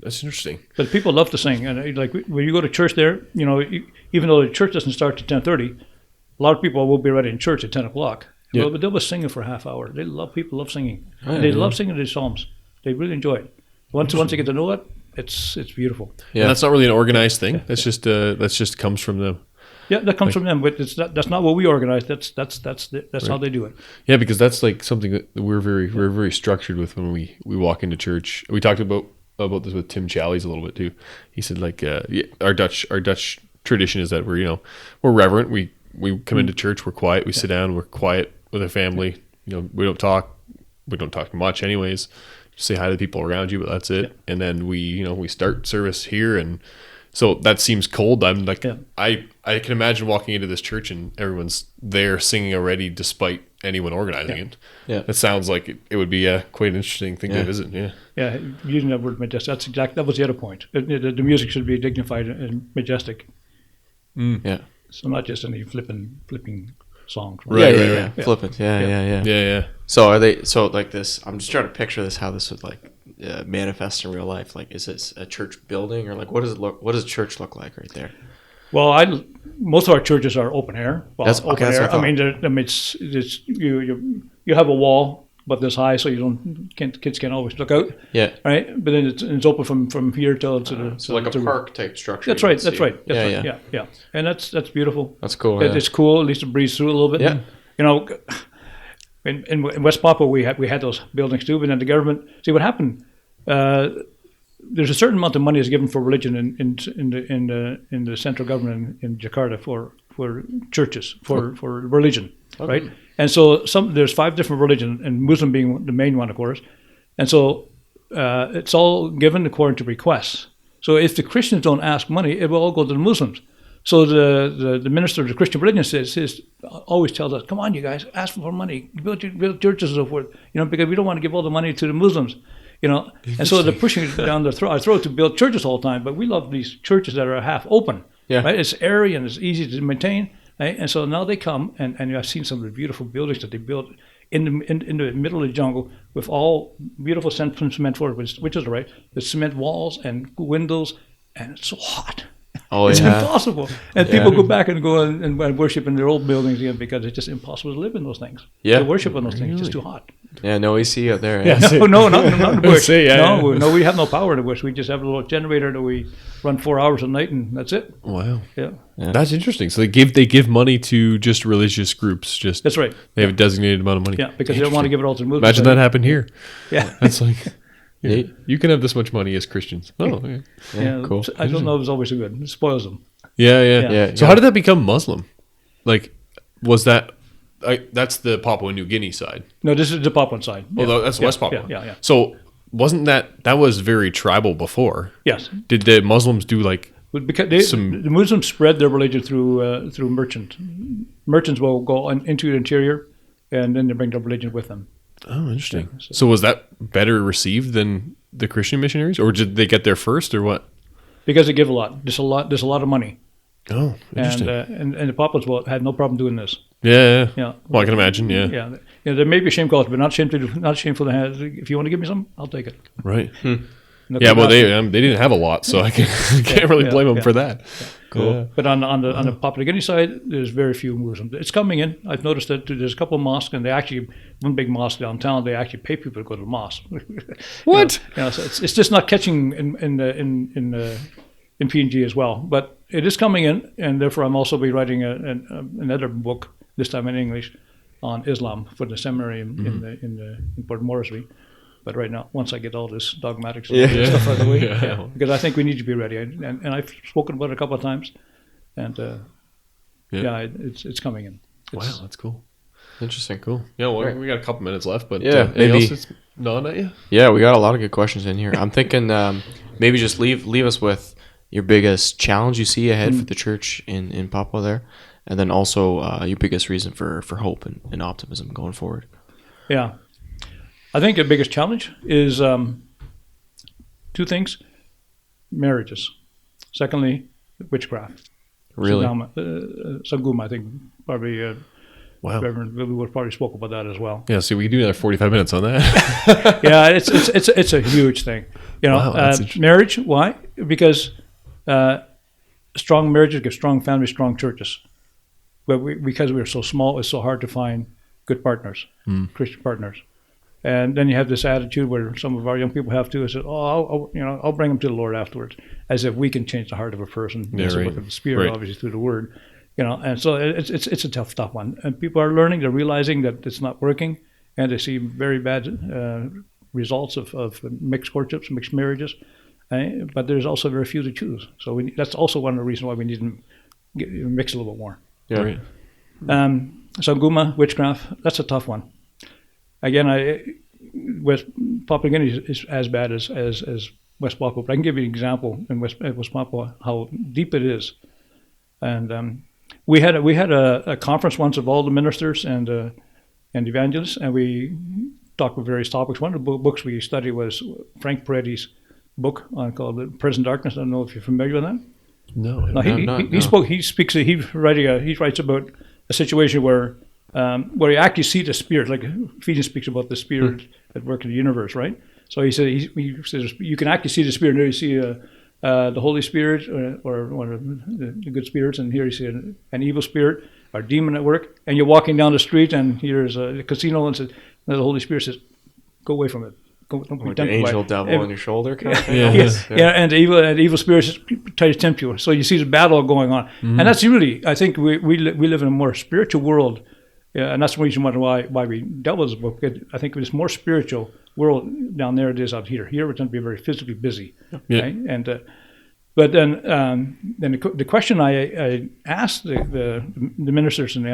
That's interesting. But people love to sing, and like when you go to church there, even though the church doesn't start till 10:30. A lot of people will be ready in church at 10 o'clock. Yeah. But they'll be singing for a half hour. People love singing. They love singing these psalms. They really enjoy it. Once they get to know it, it's beautiful. Yeah, and that's not really an organized thing. That's just comes from them. Yeah, that comes from them. But that's not what we organize. That's how they do it. Yeah, because that's like something that we're very structured with when we walk into church. We talked about this with Tim Challies a little bit too. He said our Dutch tradition is that we're reverent. We come into church, we're quiet, we sit down, we're quiet with our family. We don't talk much anyways. Just say hi to the people around you, but that's it. Yeah. And then we start service here, and so that seems cold. I'm like, I can imagine walking into this church and everyone's there singing already, despite anyone organizing it. Yeah, it sounds like it would be quite an interesting thing to visit. Yeah, yeah. Using that word majestic, that was the other point. The music should be dignified and majestic. Yeah. So not just any flipping songs. Right. Yeah. Flippant. Yeah. So are they? So like this? I'm just trying to picture this. How this would manifest in real life. Like, is this a church building, or like what does it look? What does a church look like right there? Well, most of our churches are open air. Well, that's open air. I mean, it's you have a wall about this high, so kids can't always look out. Yeah. Right, but then it's open from here till to the. So like a park type structure. That's right. That's right. Yeah. And that's beautiful. That's cool. It's cool. At least it breathes through a little bit. Yeah. And, in West Papua we had those buildings too, but then the government. See what happened. There's a certain amount of money is given for religion in the central government in Jakarta for churches for religion, right? And so there's 5 different religions, and Muslim being the main one, of course. And so it's all given according to requests. So if the Christians don't ask money, it will all go to the Muslims. So the minister of the Christian religion always tells us, "Come on, you guys, ask for money, build churches and so forth." Because we don't want to give all the money to the Muslims. And so they're pushing it down our throat to build churches all the time. But we love these churches that are half open, right? It's airy and it's easy to maintain, right? And so now they come, and I've seen some of the beautiful buildings that they built in the middle of the jungle with all beautiful cement floors, which is right. The cement walls and windows, and it's so hot. Oh, it's impossible. And people go back and go and worship in their old buildings again because it's just impossible to live in those things. Yeah. To worship in those things. It's just too hot. Yeah, no AC out there. Yeah, no, not in the bush. No, we have no power in the bush. We just have a little generator that we run 4 hours a night, and that's it. Wow. Yeah. That's interesting. So they give money to just religious groups. That's right. They have a designated amount of money. Yeah, because they don't want to give it all to the Muslims. Imagine that happened here. Yeah. That's like... Yeah. You can have this much money as Christians. Oh, okay. Yeah, cool. I don't know if it's always good. It spoils them. Yeah. So how did that become Muslim? Like, was that... that's the Papua New Guinea side. No, this is the Papuan side. Well, that's West Papua. Yeah. So wasn't that was very tribal before? Yes. Did the Muslims do like... Because the Muslims spread their religion through merchants. Merchants will go into the interior, and then they bring their religion with them. Oh, interesting. Yeah, so was that better received than the Christian missionaries, or did they get there first, or what? Because they give a lot. There's a lot of money. Oh, interesting. And the Papuans had no problem doing this. Yeah. Well, I can imagine. Yeah. There may be a shame culture, but not shameful to have. If you want to give me some, I'll take it. Right. Yeah. Well, they didn't have a lot, so I can't really blame them for that. Yeah. Cool. But on the Papua New Guinea side, there's very few Muslims. It's coming in. I've noticed that there's a couple of mosques, and one big mosque downtown, they actually pay people to go to the mosque. What? So it's just not catching in PNG as well. But it is coming in, and therefore I'm also be writing another book, this time in English, on Islam for the seminary in Port Moresby. But right now, once I get all this dogmatic stuff out of the way, because I think we need to be ready. And I've spoken about it a couple of times, and it's coming in. Wow, that's cool. Interesting. Cool. Yeah, well, we got a couple minutes left, but maybe else gnawing at you? Yeah, we got a lot of good questions in here. I'm thinking maybe just leave us with your biggest challenge you see ahead for the church in Papua there, and then also your biggest reason for hope and optimism going forward. Yeah. I think the biggest challenge is 2 things: marriages. Secondly, witchcraft. Really? Sanguma, I think probably. Wow. Reverend Wood probably spoke about that as well. Yeah, so we can do another 45 minutes on that. Yeah, it's a huge thing. Wow, marriage. Why? Because strong marriages give strong families, strong churches. But because we're so small, it's so hard to find good partners, Christian partners. And then you have this attitude where some of our young people have too. Is that, I'll bring them to the Lord afterwards, as if we can change the heart of a person. Yeah, it's a work of the Spirit, obviously through the Word. And so it's a tough one. And people are learning. They're realizing that it's not working, and they see very bad results of mixed courtships, mixed marriages. But there's also very few to choose. So that's also one of the reasons why we need to mix a little bit more. Yeah. Right. Sanguma, witchcraft. That's a tough one. Again, West Papua New Guinea is as bad as West Papua, but I can give you an example in West Papua how deep it is. And we had a conference once of all the ministers and evangelists, and we talked about various topics. One of the books we studied was Frank Peretti's book called "Present Darkness." I don't know if you're familiar with that. No, he writes about a situation where you actually see the Spirit, like Ephesians speaks about the Spirit at work in the universe, right? So he says you can actually see the Spirit. There you see the Holy Spirit or one of the good spirits, and here you see an evil spirit or demon at work. And you're walking down the street, and here's a casino, and says, And the Holy Spirit says, "Go away from it. Don't be Like the tempted by angel it." devil on your shoulder kind of thing. Yeah, and the evil spirits try to tempt you. So you see the battle going on, and that's really, I think we live in a more spiritual world, and that's the reason why we dealt with this book. I think it's more spiritual world down there it is out here. Here we're going to be very physically busy, right? And but then the question I asked the ministers and the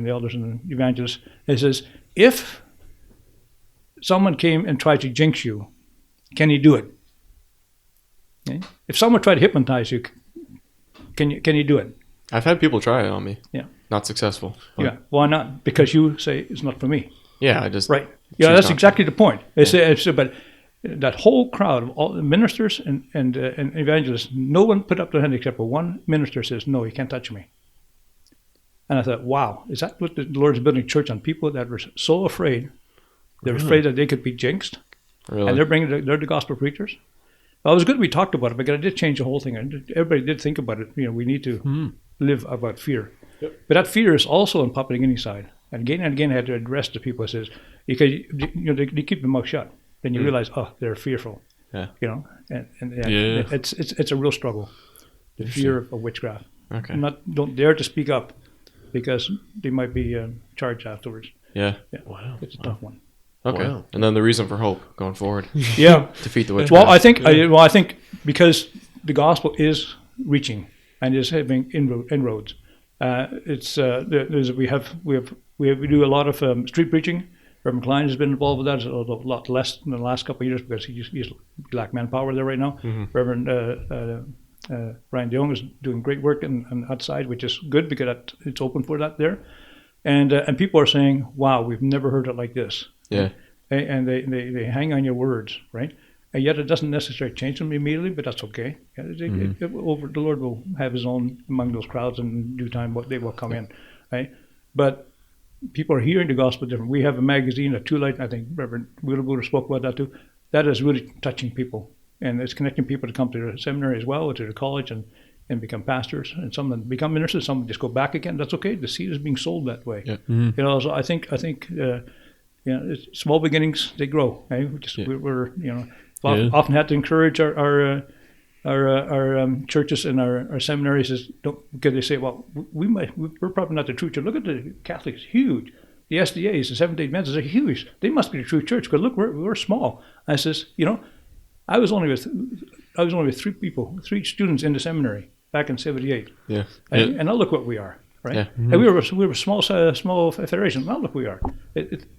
elders and the evangelists is if someone came and tried to jinx you, can you do it? Okay? If someone tried to hypnotize you, can you do it? I've had people try it on me. Yeah. Not successful. Yeah. Why not? Because you say it's not for me. Yeah, I just Right. Yeah, that's exactly the point. But that whole crowd of all the ministers and evangelists, no one put up their hand except for one minister says, "No, you can't touch me." And I thought, wow, is that what the Lord's building church on? People that were so afraid. They're afraid that they could be jinxed. Really? And they're the gospel preachers. Well, it was good we talked about it, because I did change the whole thing. Everybody did think about it. We need to live about fear. Yep. But that fear is also on Papua New Guinea side. And again, I had to address the people that says, because they keep their mouth shut. Then you realize, they're fearful. Yeah. It's a real struggle. The fear of witchcraft. Okay. Don't dare to speak up, because they might be charged afterwards. Yeah. Wow. It's a tough one. Okay. Wow. And then the reason for hope going forward. Yeah. Defeat the witchcraft. Well, I think because the gospel is reaching and is having inroads. We do a lot of street preaching. Reverend Klein has been involved with that. It's a lot less in the last couple of years because he's lack manpower there right now. Mm-hmm. Reverend Ryan DeYoung is doing great work on that side, which is good because it's open for that there. And people are saying, "Wow, we've never heard it like this." Yeah. And they hang on your words, right? And yet it doesn't necessarily change them immediately, but that's okay. The Lord will have His own among those crowds, and in due time they will come in, right? But people are hearing the gospel different. We have a magazine, a Two Light. I think Reverend Wheelbuter spoke about that too. That is really touching people, and it's connecting people to come to the seminary as well, or to the college, and become pastors. And some of them become ministers. Some just go back again. That's okay. The seed is being sold that way. Yeah. Mm-hmm. So I think. It's small beginnings, they grow. Right? We're often had to encourage our churches and our seminaries because they say, well, we're probably not the true church. Look at the Catholics, huge. The SDAs, the Seventh-day Adventists, are huge. They must be the true church because look, we're small. I says, I was only with three students in the seminary back in '78. Yeah. And now look what we are. Right? Yeah. Mm-hmm. And we were a small federation. Now look, we are.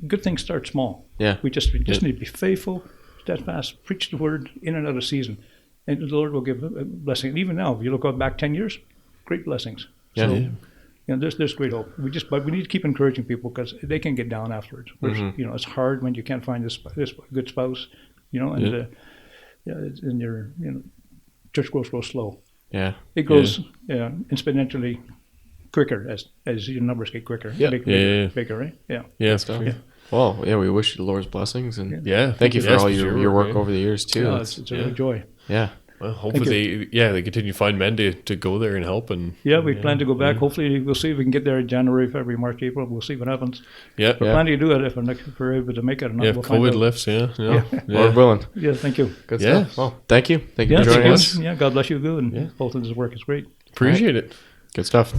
Good things start small. Yeah. We just need to be faithful, steadfast, preach the word in and out of season, and the Lord will give a blessing. And even now, if you look back 10 years, great blessings. Yeah. So, there's great hope. But we need to keep encouraging people because they can get down afterwards. Mm-hmm. It's hard when you can't find this good spouse. And your church growth goes slow. Yeah. It grows exponentially quicker as your numbers get quicker. Yeah. Bigger, right? Yeah. Yeah. Yeah. Well, we wish you the Lord's blessings, and thank you for all your work over the years too. Yeah, it's a real joy. Yeah. Well, hopefully they continue to find men to go there and help. And we plan to go back. Hopefully, we'll see if we can get there in January, February, March, April. We'll see what happens. Yeah, we're planning to do it if we're able to make it or not. Yeah, if COVID lifts. Lord willing. Yeah, thank you. Good stuff. Well, thank you for joining us. Yeah, God bless you, good, and both of this work is great. Appreciate it. Good stuff.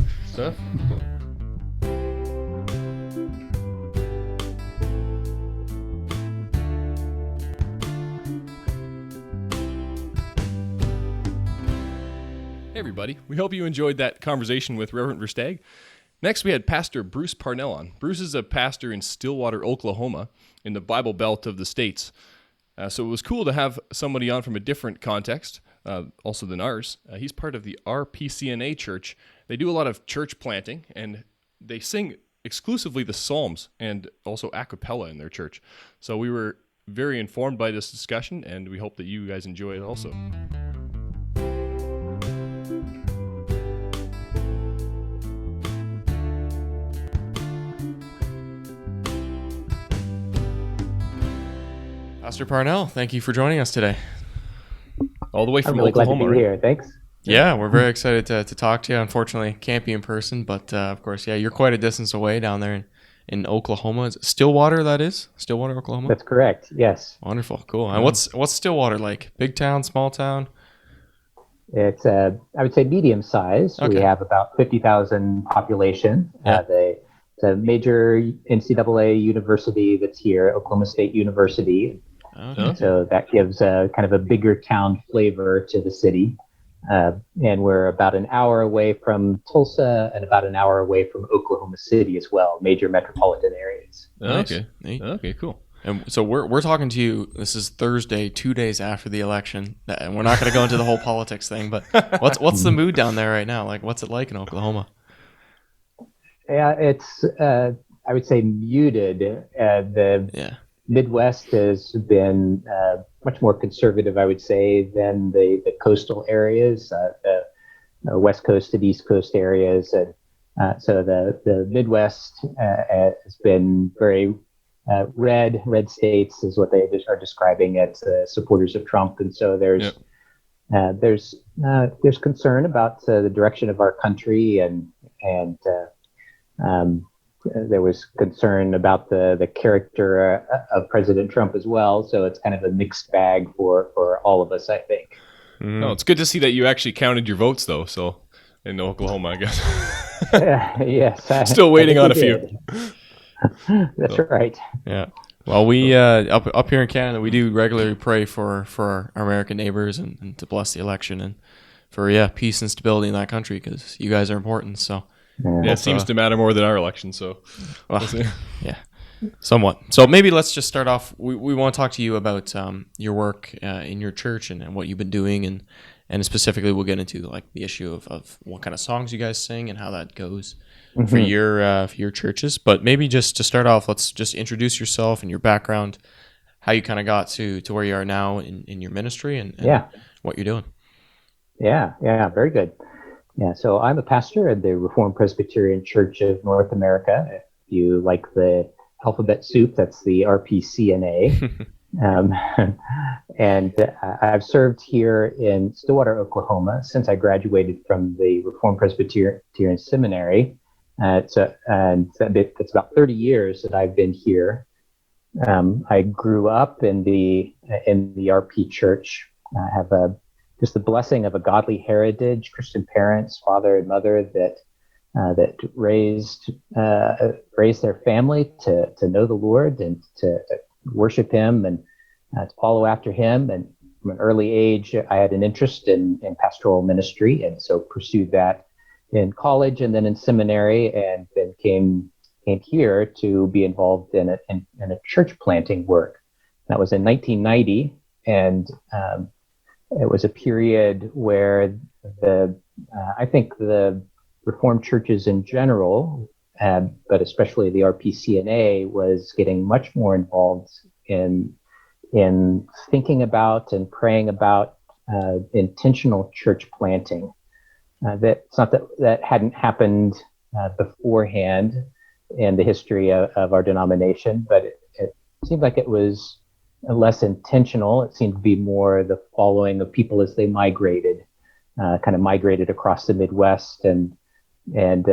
Hey everybody, we hope you enjoyed that conversation with Reverend Versteeg. Next, we had Pastor Bruce Parnell on. Bruce is a pastor in Stillwater, Oklahoma, in the Bible Belt of the States. So it was cool to have somebody on from a different context, also than ours. He's part of the RPCNA church. They do a lot of church planting, and they sing exclusively the Psalms and also a cappella in their church. So we were very informed by this discussion, and we hope that you guys enjoy it also. Pastor Parnell, thank you for joining us today. All the way from I'm really Oklahoma, glad to be here. Thanks. Yeah, we're very excited to talk to you. Unfortunately, can't be in person, but of course, you're quite a distance away down there in Oklahoma. Is it Stillwater, that is? Stillwater, Oklahoma? That's correct. Yes. Wonderful. Cool. And what's Stillwater like? Big town, small town? It's I would say medium size. Okay. We have about 50,000 population. Yeah. It's a major NCAA university that's here, Oklahoma State University. Okay. So that gives a kind of a bigger town flavor to the city. And we're about an hour away from Tulsa and about an hour away from Oklahoma City as well, major metropolitan areas. Nice. Okay. Neat. Okay, cool. And so we're talking to you. This is Thursday, 2 days after the election, and we're not going to go into the whole politics thing. But what's the mood down there right now? Like, what's it like in Oklahoma? Yeah, it's I would say muted. The Midwest has been much more conservative, I would say, than the coastal areas, the West Coast and East Coast areas. And so the Midwest has been very red states is what they are describing as supporters of Trump. And so there's concern about the direction of our country, and there was concern about the character of President Trump as well. So it's kind of a mixed bag for all of us, I think. Oh, it's good to see that you actually counted your votes, though. So in Oklahoma, I guess. Yes. Still waiting on a few. That's right. Yeah. Well, we up here in Canada, we do regularly pray for our American neighbors and to bless the election and for peace and stability in that country, because you guys are important. So. Yeah, it seems to matter more than our election, so we'll see. Yeah, somewhat. So maybe let's just start off. We want to talk to you about your work in your church and what you've been doing, and specifically we'll get into like the issue of what kind of songs you guys sing and how that goes for your churches. But maybe just to start off, let's just introduce yourself and your background, how you kind of got to where you are now in your ministry and what you're doing. Yeah, very good. Yeah, so I'm a pastor at the Reformed Presbyterian Church of North America. If you like the alphabet soup, that's the RPCNA. And I've served here in Stillwater, Oklahoma since I graduated from the Reformed Presbyterian Seminary. It's about 30 years that I've been here. I grew up in the RP Church. I have just the blessing of a godly heritage, Christian parents, father and mother that raised their family to know the Lord and to worship Him and to follow after Him. And from an early age, I had an interest in pastoral ministry, and so pursued that in college and then in seminary, and then came here to be involved in a church planting work. That was in 1990, and it was a period where I think the Reformed churches in general, but especially the RPCNA, was getting much more involved in thinking about and praying about intentional church planting. It's not that hadn't happened beforehand in the history of our denomination, but it seemed like it was less intentional. It seemed to be more the following of people as they migrated across the Midwest, and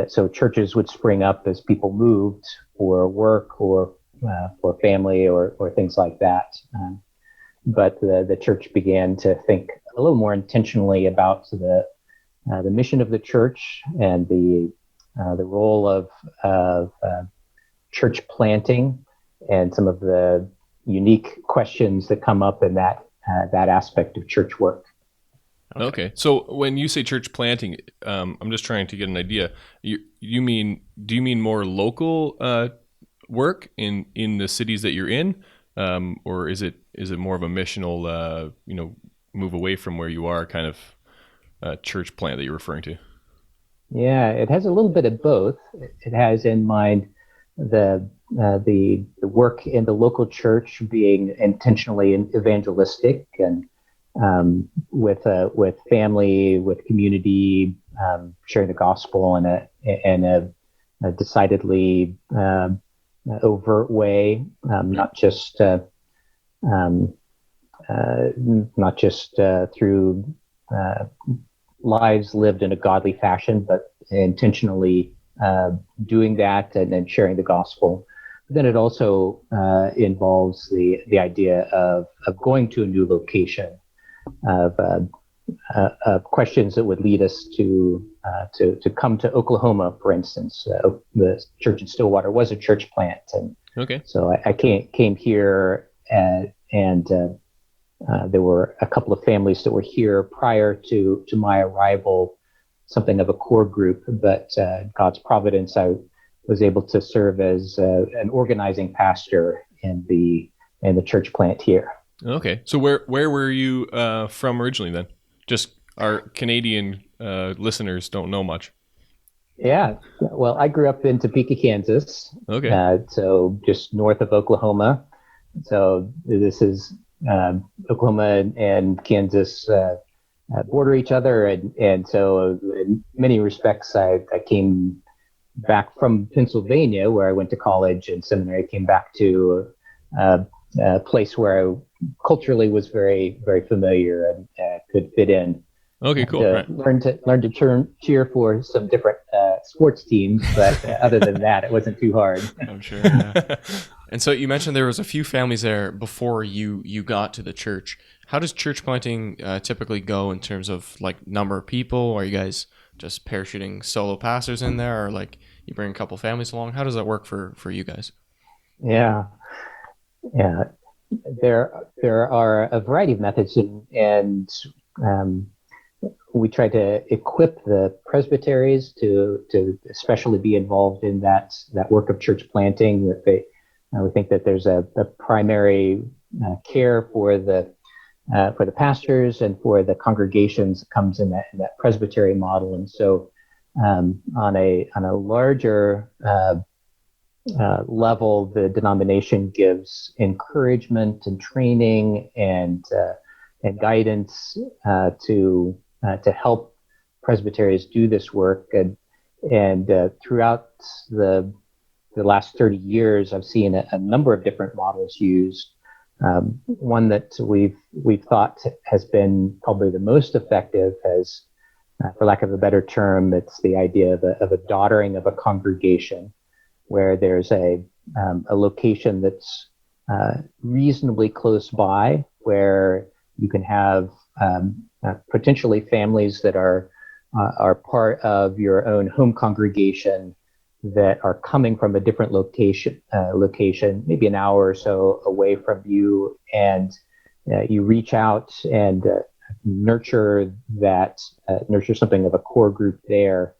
so churches would spring up as people moved for work or for family or things like that. But the church began to think a little more intentionally about the mission of the church and the role of church planting and some of the unique questions that come up in that aspect of church work. Okay. So when you say church planting, I'm just trying to get an idea. Do you mean more local work in the cities that you're in, or is it more of a missional move away from where you are kind of church plant that you're referring to? Yeah, it has a little bit of both. It has in mind the work in the local church being intentionally evangelistic and with family, with community, sharing the gospel in a decidedly overt way, not just through lives lived in a godly fashion, but intentionally doing that and then sharing the gospel. But then it also involves the idea of going to a new location, of questions that would lead us to come to Oklahoma, for instance. The church in Stillwater was a church plant, and Okay. so I came here, and there were a couple of families that were here prior to my arrival, something of a core group. But God's providence, I was able to serve as an organizing pastor in the church plant here. Okay. So where were you from originally then? Just our Canadian listeners don't know much. Yeah. Well, I grew up in Topeka, Kansas. Okay. So just north of Oklahoma. So this is Oklahoma and Kansas border each other. And so in many respects, I came back from Pennsylvania, where I went to college and seminary, came back to a place where I culturally was very, very familiar and could fit in. Okay, cool. Right. Learn to cheer for some different sports teams, but other than that, it wasn't too hard. I'm sure. Yeah. And so you mentioned there was a few families there before you got to the church. How does church planting typically go in terms of like number of people? Are you guys just parachuting solo pastors in there, or like you bring a couple families along? How does that work for you guys? Yeah. There are a variety of methods, and we try to equip the presbyteries to especially be involved in that work of church planting. That we think that there's a primary care for the pastors and for the congregations that comes in that presbytery model. And so on a larger level, the denomination gives encouragement and training and guidance to help presbyteries do this work. And throughout the last 30 years, I've seen a number of different models used. One that we've thought has been probably the most effective has, for lack of a better term, it's the idea of a daughtering of a congregation, where there's a location that's reasonably close by, where you can have potentially families that are part of your own home congregation that are coming from a different location, maybe an hour or so away from you, and you reach out and nurture something of a core group there,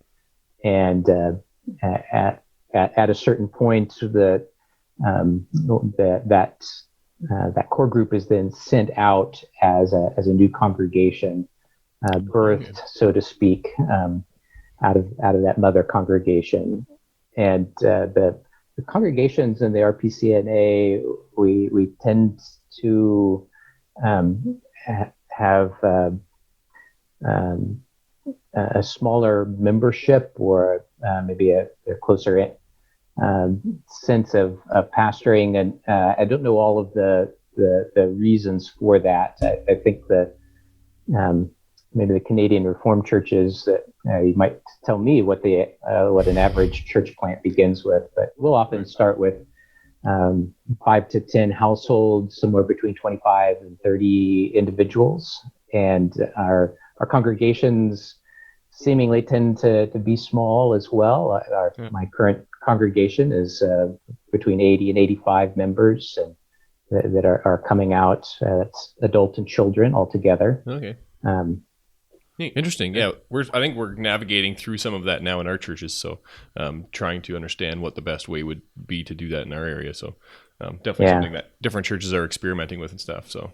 and at a certain point, that core group is then sent out as a new congregation, birthed, so to speak, out of that mother congregation. And the congregations in the RPCNA, we tend to have a smaller membership, or maybe a closer sense of pastoring, and I don't know all of the reasons for that. I think that maybe the Canadian Reformed churches, that you might tell me what an average church plant begins with, but we'll often start with 5 to 10 households, somewhere between 25 and 30 individuals, and our congregations seemingly tend to be small as well. My current congregation is between 80 and 85 members, and that are coming out. It's adult and children all together. Okay. Interesting. Yeah, I think we're navigating through some of that now in our churches. So, trying to understand what the best way would be to do that in our area. So, definitely something that different churches are experimenting with and stuff. So.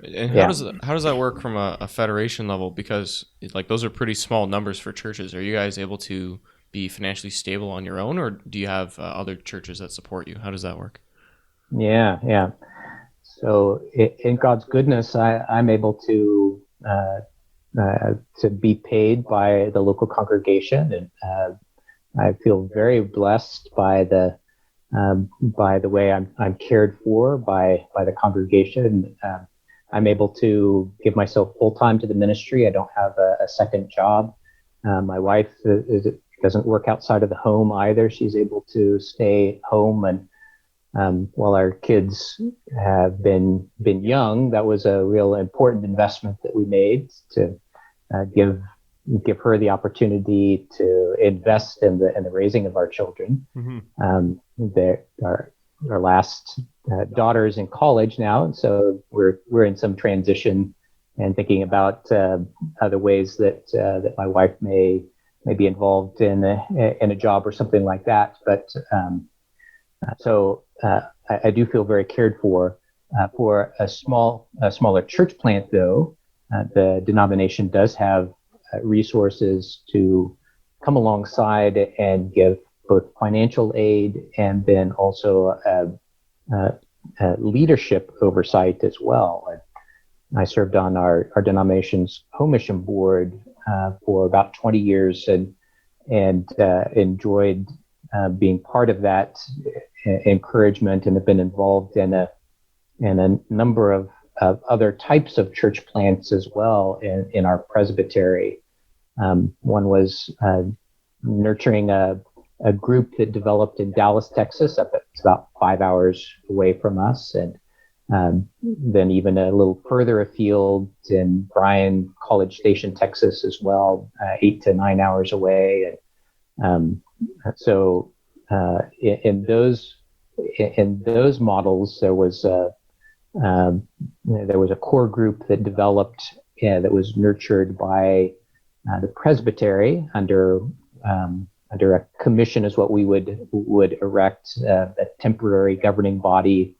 And how does that work from a federation level? Because like those are pretty small numbers for churches. Are you guys able to be financially stable on your own, or do you have other churches that support you? How does that work? Yeah. So in God's goodness, I'm able to be paid by the local congregation, and I feel very blessed by the way I'm cared for by the congregation. I'm able to give myself full time to the ministry. I don't have a second job. My wife is doesn't work outside of the home either. She's able to stay home, and while our kids have been young, that was a real important investment that we made to give her the opportunity to invest in the raising of our children. Our last daughter is in college now, and so we're in some transition and thinking about other ways that my wife may be involved in a job or something like that. But so I do feel very cared for. For a smaller church plant, though, the denomination does have resources to come alongside and give both financial aid and then also leadership oversight as well. I served on our denomination's home mission board for about 20 years and enjoyed being part of that encouragement, and have been involved in a number of other types of church plants as well in our presbytery. One was nurturing a group that developed in Dallas, Texas. It's about 5 hours away from us, and then even a little further afield in Bryan, College Station, Texas as well, 8 to 9 hours away. And so in those models, there was a core group that developed that was nurtured by the presbytery under a commission, is what we would erect, a temporary governing body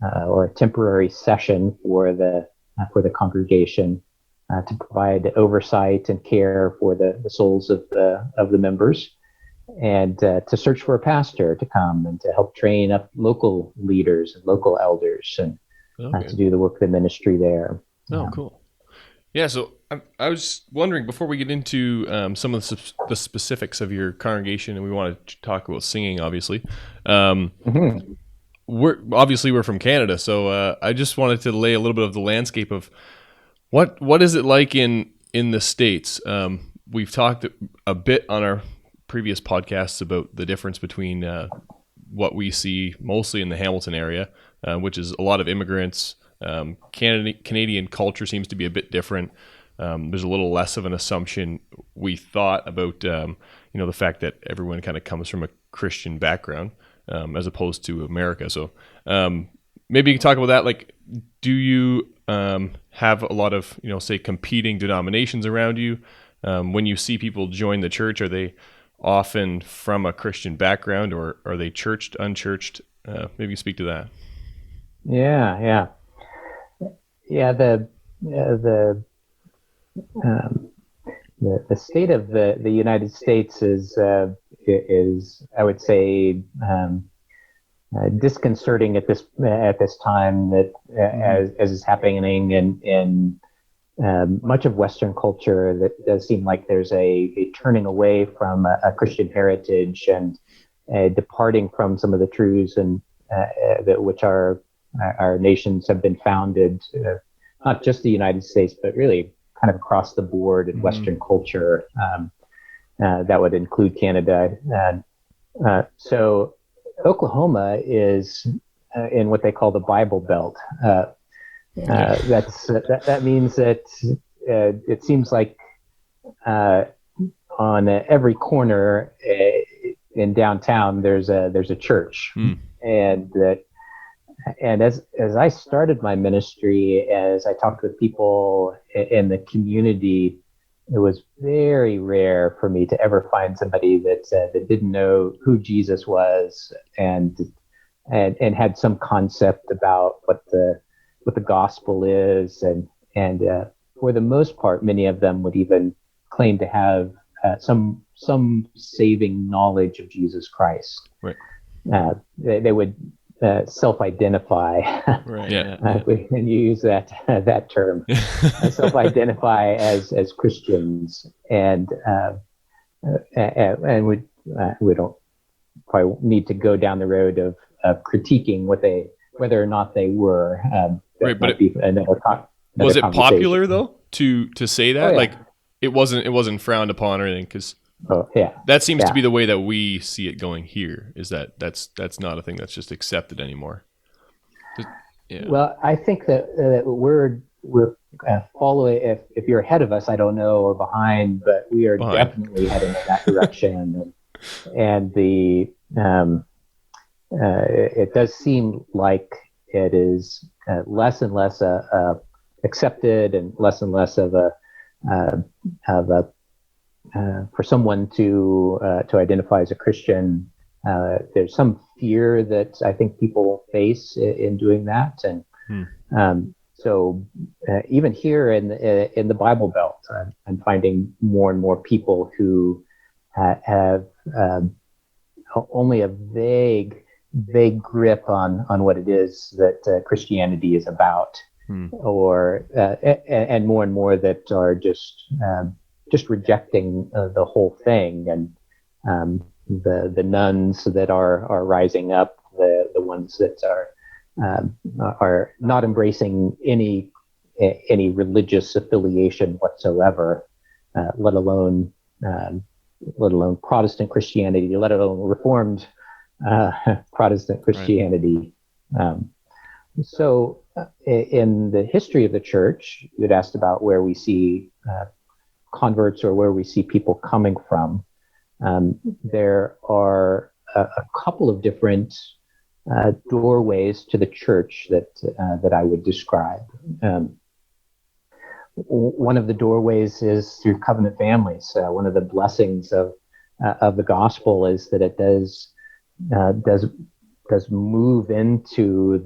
or a temporary session for the congregation to provide oversight and care for the souls of the members, and to search for a pastor to come and to help train up local leaders and local elders, and to do the work of the ministry there. Oh, cool. Yeah, so I was wondering, before we get into some of the specifics of your congregation, and we want to talk about singing, obviously. We're from Canada, so I just wanted to lay a little bit of the landscape of what is it like in the States. We've talked a bit on our previous podcasts about the difference between what we see mostly in the Hamilton area, which is a lot of immigrants. Canadian culture seems to be a bit different. There's a little less of an assumption, we thought, about the fact that everyone kind of comes from a Christian background, as opposed to America. So maybe you can talk about that. Like, do you have a lot of say competing denominations around you? When you see people join the church, are they often from a Christian background, or are they churched, unchurched? Maybe you speak to that. Yeah. The state of the United States is I would say disconcerting at this time, that as is happening in much of Western culture, that does seem like there's a turning away from a Christian heritage and departing from some of the truths and that which our nations have been founded, not just the United States, but really kind of across the board in Western culture. That would include Canada. So Oklahoma is in what they call the Bible Belt. That means that it seems like on every corner in downtown there's a church, and as I started my ministry, as I talked with people in the community, it was very rare for me to ever find somebody that didn't know who Jesus was and had some concept about what the gospel is, and for the most part, many of them would even claim to have some saving knowledge of Jesus Christ. Right. They would self-identify. Right. Yeah. We can use that term. Self-identify as Christians, and we don't probably need to go down the road of critiquing whether or not they were. Right, but was it popular though to say that? Oh, yeah. Like it wasn't frowned upon or anything? Because Oh, yeah. That seems Yeah. to be the way that we see it going here. Is that's not a thing that's just accepted anymore. Yeah. Well, I think that we're following. If you're ahead of us, I don't know, or behind, but we are Behind. definitely heading in that direction. And the it does seem like it is less and less accepted, and less of a for someone to identify as a Christian. There's some fear that I think people face in doing that, and so even here in the Bible Belt, I'm finding more and more people who have only a vague grip on what it is that Christianity is about, or and more that are just rejecting the whole thing, and the nuns that are rising up, the ones that are not embracing any religious affiliation whatsoever, let alone Protestant Christianity, let alone Reformed Protestant Christianity. Right. So in the history of the church, you'd asked about where we see converts or where we see people coming from. There are a couple of different doorways to the church that I would describe. One of the doorways is through covenant families. One of the blessings of the gospel is that it does move into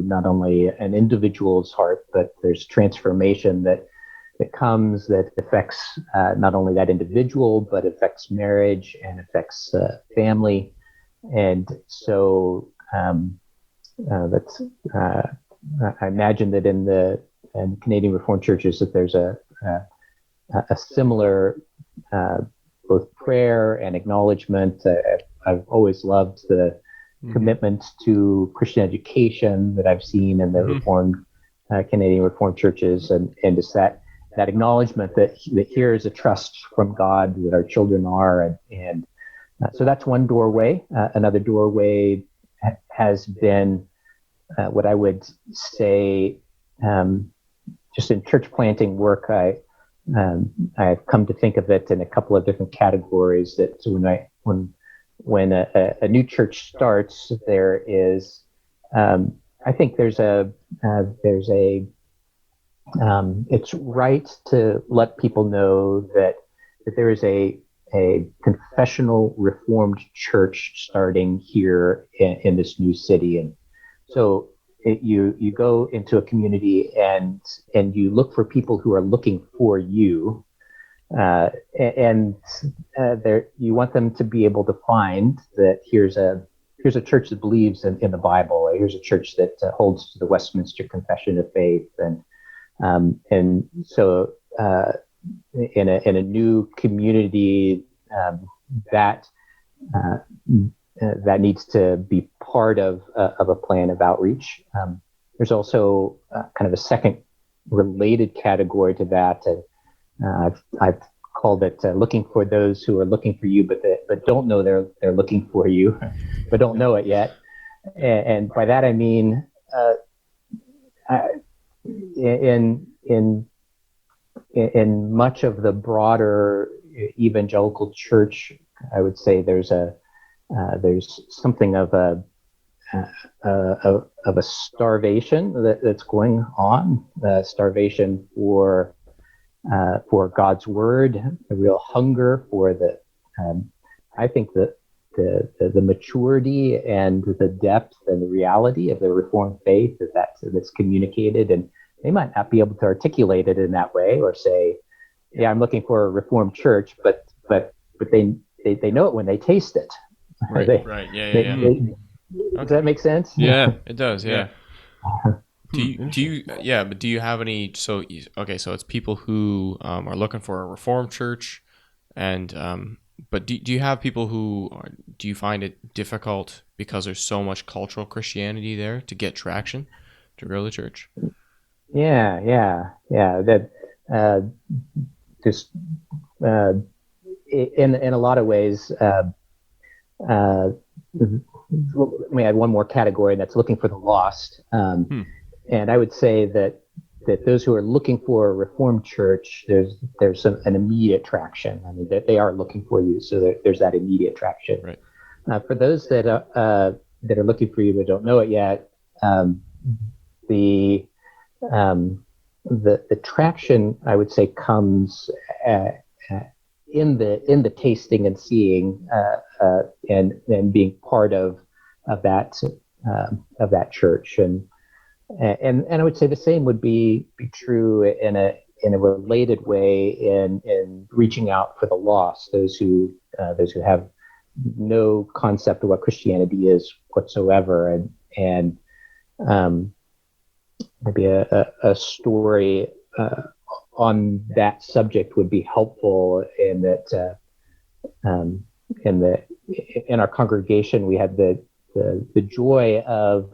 not only an individual's heart, but there's transformation that comes that affects not only that individual, but affects marriage and affects family. And so that's I imagine that in Canadian Reformed churches that there's a similar both prayer and acknowledgement. I've always loved the commitment to Christian education that I've seen in the Reformed Canadian Reformed churches, and just that acknowledgement that here is a trust from God that our children are, and so that's one doorway. Another doorway has been what I would say, just in church planting work. I've come to think of it in a couple of different categories. That when a new church starts, there is, I think there's it's right to let people know that there is a confessional Reformed church starting here in this new city. And so you go into a community and you look for people who are looking for you, and there you want them to be able to find that here's a church that believes in the Bible, or here's a church that holds to the Westminster Confession of Faith, and so in a new community that needs to be part of a plan of outreach. There's also kind of a second related category to that. I've called it looking for those who are looking for you, but don't know they're looking for you, but don't know it yet. And by that I mean, in much of the broader evangelical church, I would say there's something of a starvation that's going on, starvation for God's word, a real hunger for I think that the maturity and the depth and the reality of the Reformed faith that's communicated, and they might not be able to articulate it in that way or say, yeah, I'm looking for a Reformed church, but they know it when they taste it. Right. Right. Yeah. Does that make sense? Yeah, it does. Yeah. Do you have any? So it's people who are looking for a Reformed church, and but do you have people who do you find it difficult because there's so much cultural Christianity there to get traction to grow the church? Yeah. That just in a lot of ways, we had one more category, and that's looking for the lost. And I would say that those who are looking for a Reformed church, there's an immediate traction. I mean, that they are looking for you, so there's that immediate traction. Right. For those that are looking for you but don't know it yet, the traction, I would say, comes in the tasting and seeing, and being part of that church, and I would say the same would be true in a related way in reaching out for the lost, those who have no concept of what Christianity is whatsoever, and maybe a story on that subject would be helpful in that in our congregation we had the joy of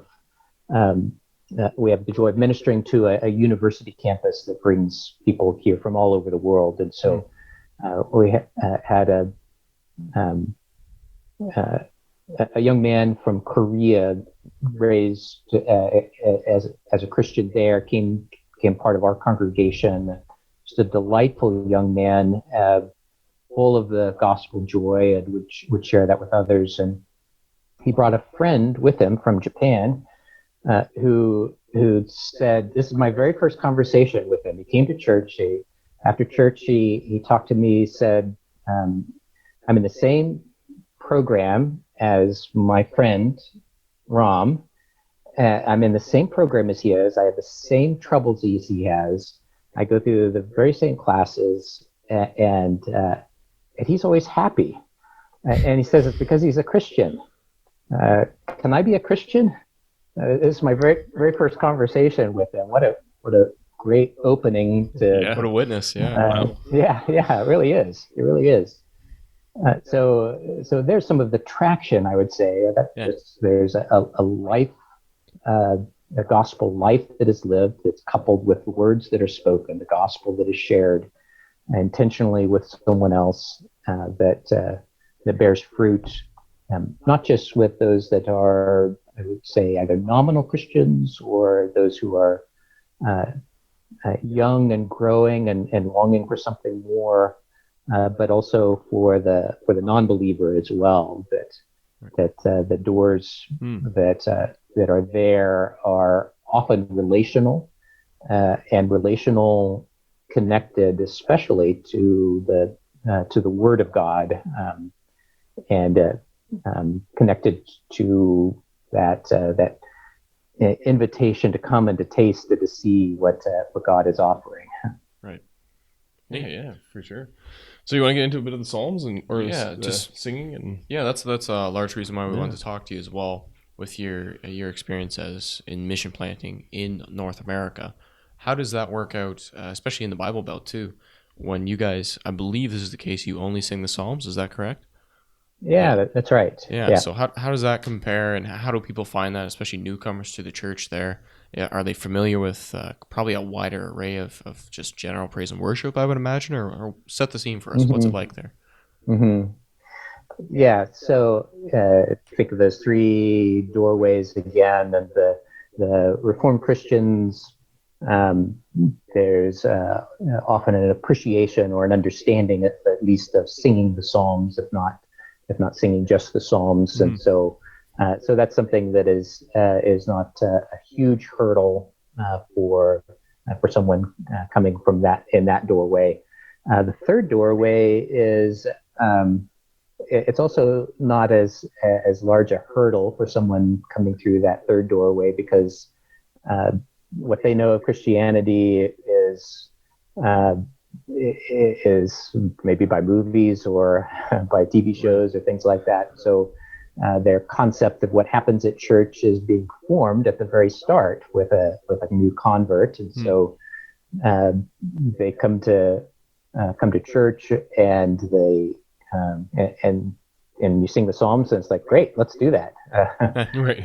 ministering to a university campus that brings people here from all over the world, and so we had a young man from Korea raised as a Christian there, became part of our congregation. Just a delightful young man, full of the gospel joy, and would share that with others. And he brought a friend with him from Japan, who said, "This is my very first conversation with him." He came to church. After church, he talked to me. He said, "I'm in the same program as my friend Ram. I'm in the same program as he is. I have the same troubles as he has. I go through the very same classes, and he's always happy." And he says it's because he's a Christian. Can I be a Christian? This is my very very first conversation with him. What a great opening to. What a witness! Yeah. Wow. Yeah, it really is. It really is. So there's some of the traction, I would say. There's a life, a gospel life that is lived. It's coupled with the words that are spoken, the gospel that is shared intentionally with someone else, that bears fruit, not just with those that are, I would say, either nominal Christians or those who are young and growing and longing for something more. But also for the non-believer as well, that the doors that are there are often relational, and relational connected, especially to the Word of God, and connected to that invitation to come and to taste and to see what God is offering. Right. Yeah, for sure. So you want to get into a bit of the Psalms just singing and that's a large reason why we wanted to talk to you as well, with your experience in mission planting in North America. How does that work out, especially in the Bible Belt too? When you guys, I believe this is the case, you only sing the Psalms. Is that correct? Yeah, that's right. Yeah. So how does that compare, and how do people find that, especially newcomers to the church there? Yeah, are they familiar with probably a wider array of just general praise and worship, I would imagine, or set the scene for us? Mm-hmm. What's it like there? Mm-hmm. Yeah, so think of those three doorways again, and the Reformed Christians, there's often an appreciation or an understanding at least of singing the Psalms, if not singing just the Psalms. Mm-hmm. And so that's something that is not a huge hurdle for someone coming from in that doorway. The third doorway is it's also not as large a hurdle for someone coming through that third doorway, because what they know of Christianity is maybe by movies or by TV shows or things like that. So their concept of what happens at church is being formed at the very start with a new convert, and so they come to church, and they and you sing the Psalms, and it's like, great, let's do that. Right.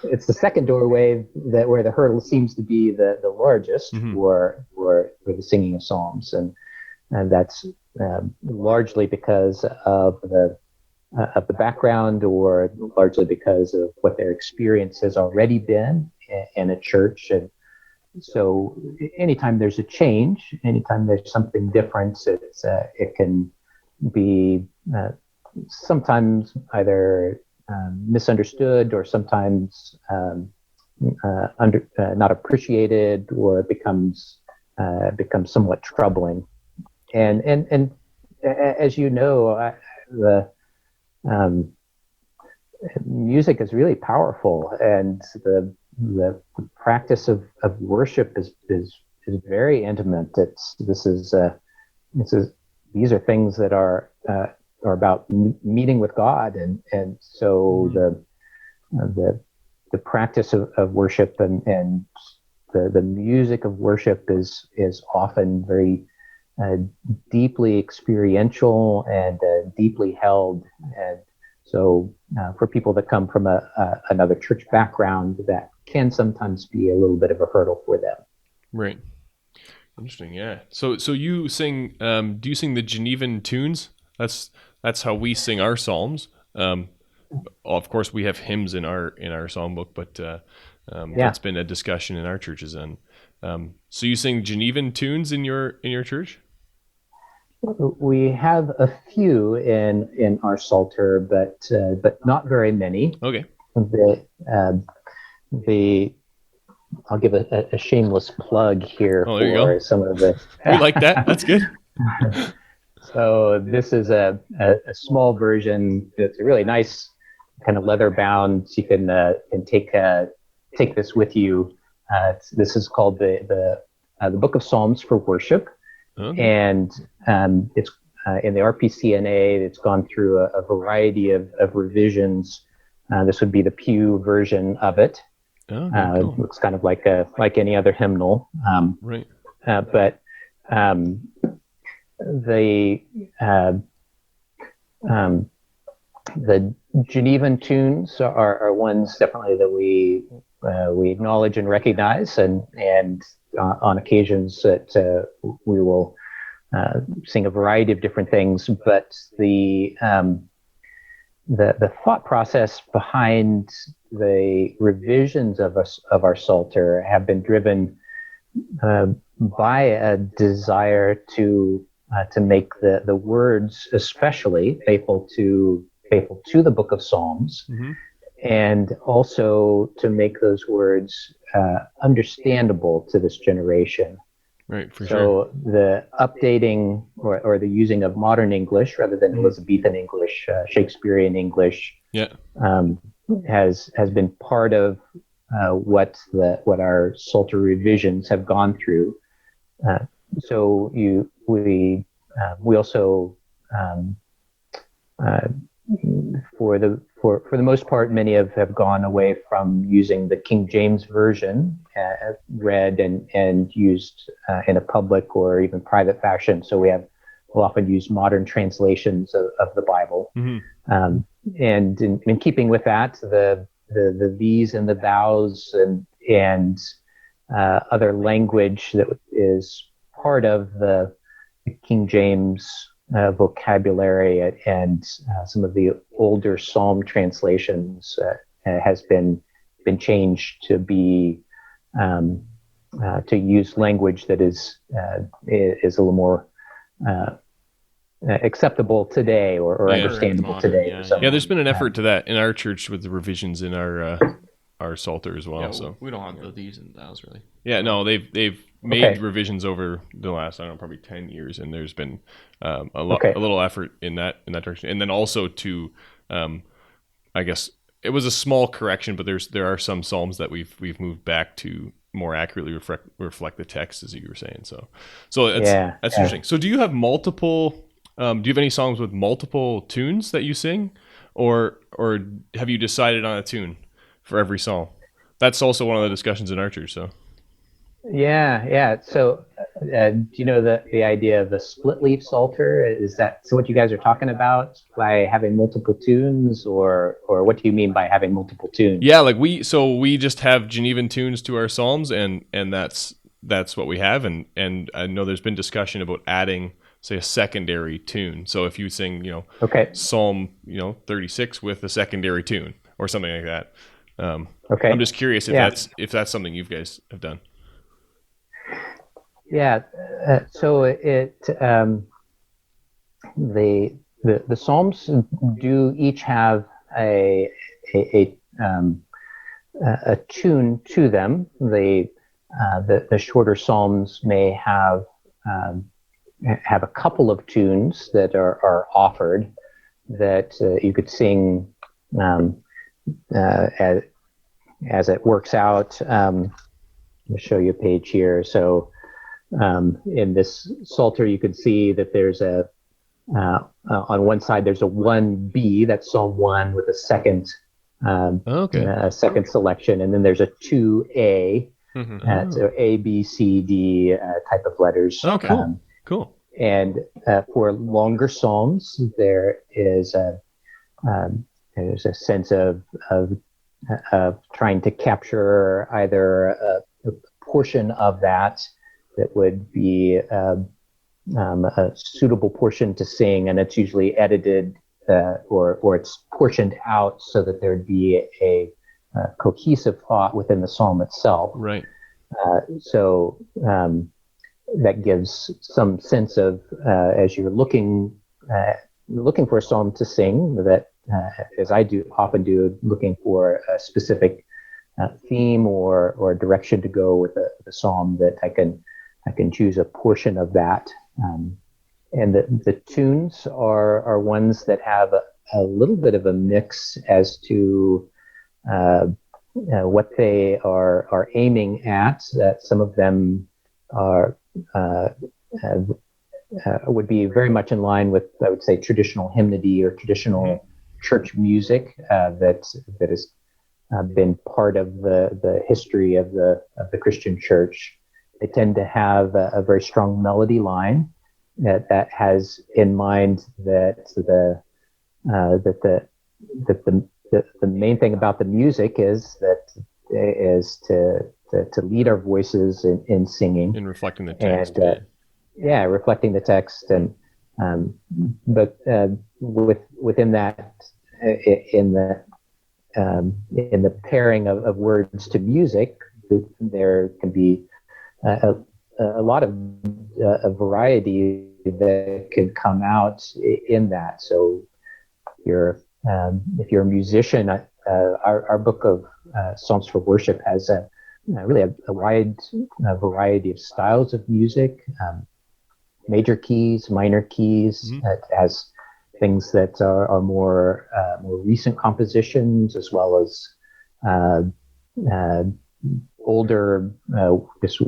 It's the second doorway where the hurdle seems to be the largest, mm-hmm. for the singing of Psalms, and and that's largely because of the background, or largely because of what their experience has already been in a church. And so anytime there's a change, anytime there's something different, it can be sometimes either misunderstood, or sometimes not appreciated, or it becomes somewhat troubling. And as you know, the music is really powerful, and the practice of worship is very intimate. These are things that are about meeting with God, and so the practice of worship and the music of worship is often very deeply experiential and deeply held. And so for people that come from another church background, that can sometimes be a little bit of a hurdle for them. Right. Interesting. Yeah. So you sing, do you sing the Genevan tunes? That's how we sing our psalms. Of course we have hymns in our songbook, but that's been a discussion in our churches. And so you sing Genevan tunes in your church? We have a few in our Psalter, but not very many. Okay. I'll give a shameless plug here for some of the. We like that. That's good. So this is a small version. It's a really nice kind of leather bound. You can take this with you. This is called the Book of Psalms for Worship. Okay. And it's in the RPCNA. It's gone through a variety of revisions. This would be the Pew version of it. Oh, cool. It looks kind of like any other hymnal. Right. But the Genevan tunes are ones definitely that we acknowledge and recognize, and on occasions that we will sing a variety of different things. But the thought process behind the revisions of our Psalter have been driven by a desire to make the words especially faithful to the Book of Psalms, mm-hmm. and also to make those words understandable to this generation. Right, for sure. So the updating or the using of modern English rather than Elizabethan English, Shakespearean English, has been part of what our Psalter revisions have gone through. So we also for the most part, many have gone away from using the King James version, read and used in a public or even private fashion. So we'll often use modern translations of the Bible. Mm-hmm. And in keeping with that, the these and the thous and other language that is part of the King James vocabulary and some of the older Psalm translations has been changed to be to use language that is a little more acceptable today or understandable today. Yeah, there's been an effort to that in our church with the revisions in our Psalter as well. So we don't have the these and thous really. Yeah, no, they've made revisions over the last, I don't know, probably 10 years, and there's been a little effort in that direction. And then also to, I guess it was a small correction, but there are some psalms that we've moved back to more accurately reflect the text, as you were saying. So that's interesting. So do you have multiple? Do you have any songs with multiple tunes that you sing, or have you decided on a tune for every psalm? That's also one of the discussions in our church. So. Yeah. So, do you know the idea of the split leaf Psalter? Is that what you guys are talking about by having multiple tunes, or what do you mean by having multiple tunes? Yeah, like we just have Genevan tunes to our psalms, and that's what we have. And I know there's been discussion about adding say a secondary tune. So if you sing, Okay. Psalm, 36 with a secondary tune or something like that. Okay. I'm just curious if that's something you guys have done. Yeah. So the Psalms do each have a tune to them. The shorter Psalms may have a couple of tunes that are offered that you could sing as it works out. I'll show you a page here. So in this Psalter, you can see that there's on one side there's a 1B, that's Psalm 1 with a second second selection, and then there's a 2A. So A, B, C, D type of letters. Oh, cool. Cool. And for longer psalms, there's a sense of trying to capture either a portion of that would be a suitable portion to sing, and it's usually edited or it's portioned out so that there'd be a cohesive thought within the psalm itself. Right. So that gives some sense of as you're looking for a psalm to sing, that as I often do, looking for a specific theme or direction to go with the psalm, that I can choose a portion of that. And the tunes are ones that have a little bit of a mix as to what they are aiming at. Some of them would be very much in line with, I would say, traditional hymnody or traditional church music that has been part of the history of the Christian church. They tend to have a very strong melody line that has in mind that the main thing about the music is to lead our voices in singing and reflecting the text. And reflecting the text, and but within that, in the pairing of words to music, there can be a lot of a variety that can come out in that. So if you're a musician, our book of Psalms for Worship has really a wide variety of styles of music, major keys, minor keys. It has things that are more recent compositions, as well as older, just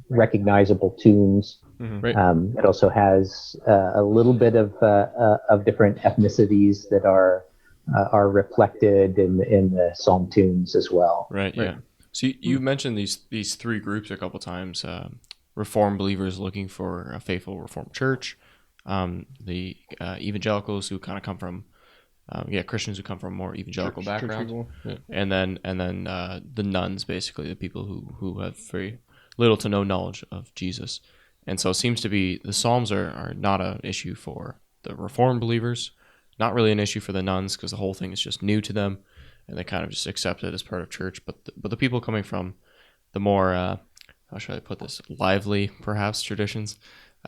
recognizable tunes. Right. It also has a little bit of different ethnicities that are reflected in the psalm tunes as well. Right. Yeah. So you mentioned these three groups a couple times: Reformed believers looking for a faithful Reformed church, the evangelicals who kind of come from Christians who come from more evangelical backgrounds, and then the nuns, basically the people who have very little to no knowledge of Jesus. And so it seems to be the Psalms are not an issue for the Reformed believers, not really an issue for the nuns, because the whole thing is just new to them, and they kind of just accept it as part of church. But the people coming from the more, how should I put this, lively, perhaps, traditions,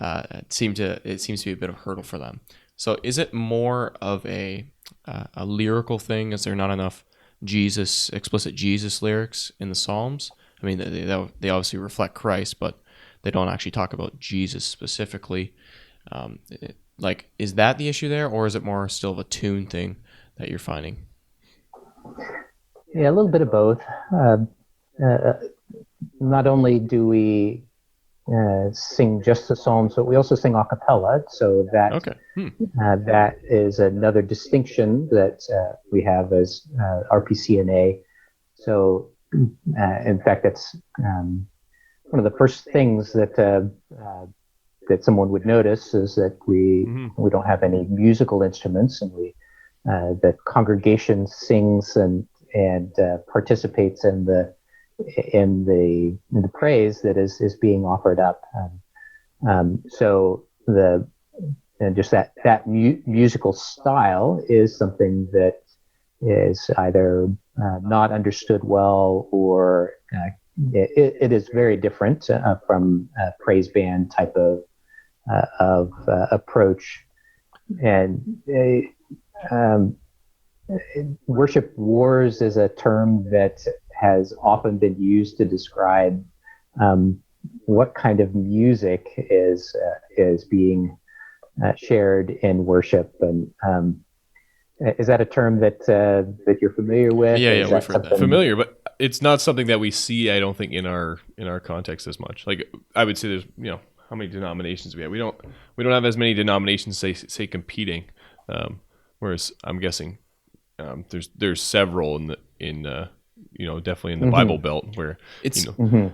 it seems to be a bit of a hurdle for them. So is it more of a lyrical thing? Is there not enough explicit Jesus lyrics in the Psalms? I mean, they obviously reflect Christ, but they don't actually talk about Jesus specifically. Is that the issue there, or is it more still of a tune thing that you're finding? Yeah, a little bit of both. Not only do we sing just the Psalms, but we also sing a cappella. So that that is another distinction that we have as RPCNA. So in fact, that's one of the first things that someone would notice is that we don't have any musical instruments, and the congregation sings and participates in the praise that is being offered up. So the and just that musical style is something that is either not understood well, or it is very different from a praise band type of approach. And worship wars is a term that has often been used to describe what kind of music is being shared in worship. And is that a term that you're familiar with? Yeah, we've heard that. Familiar, but it's not something that we see, I don't think, in our context as much. Like, I would say there's, how many denominations we have? We don't have as many denominations say competing. Whereas I'm guessing there's several in definitely in the Bible Belt where it's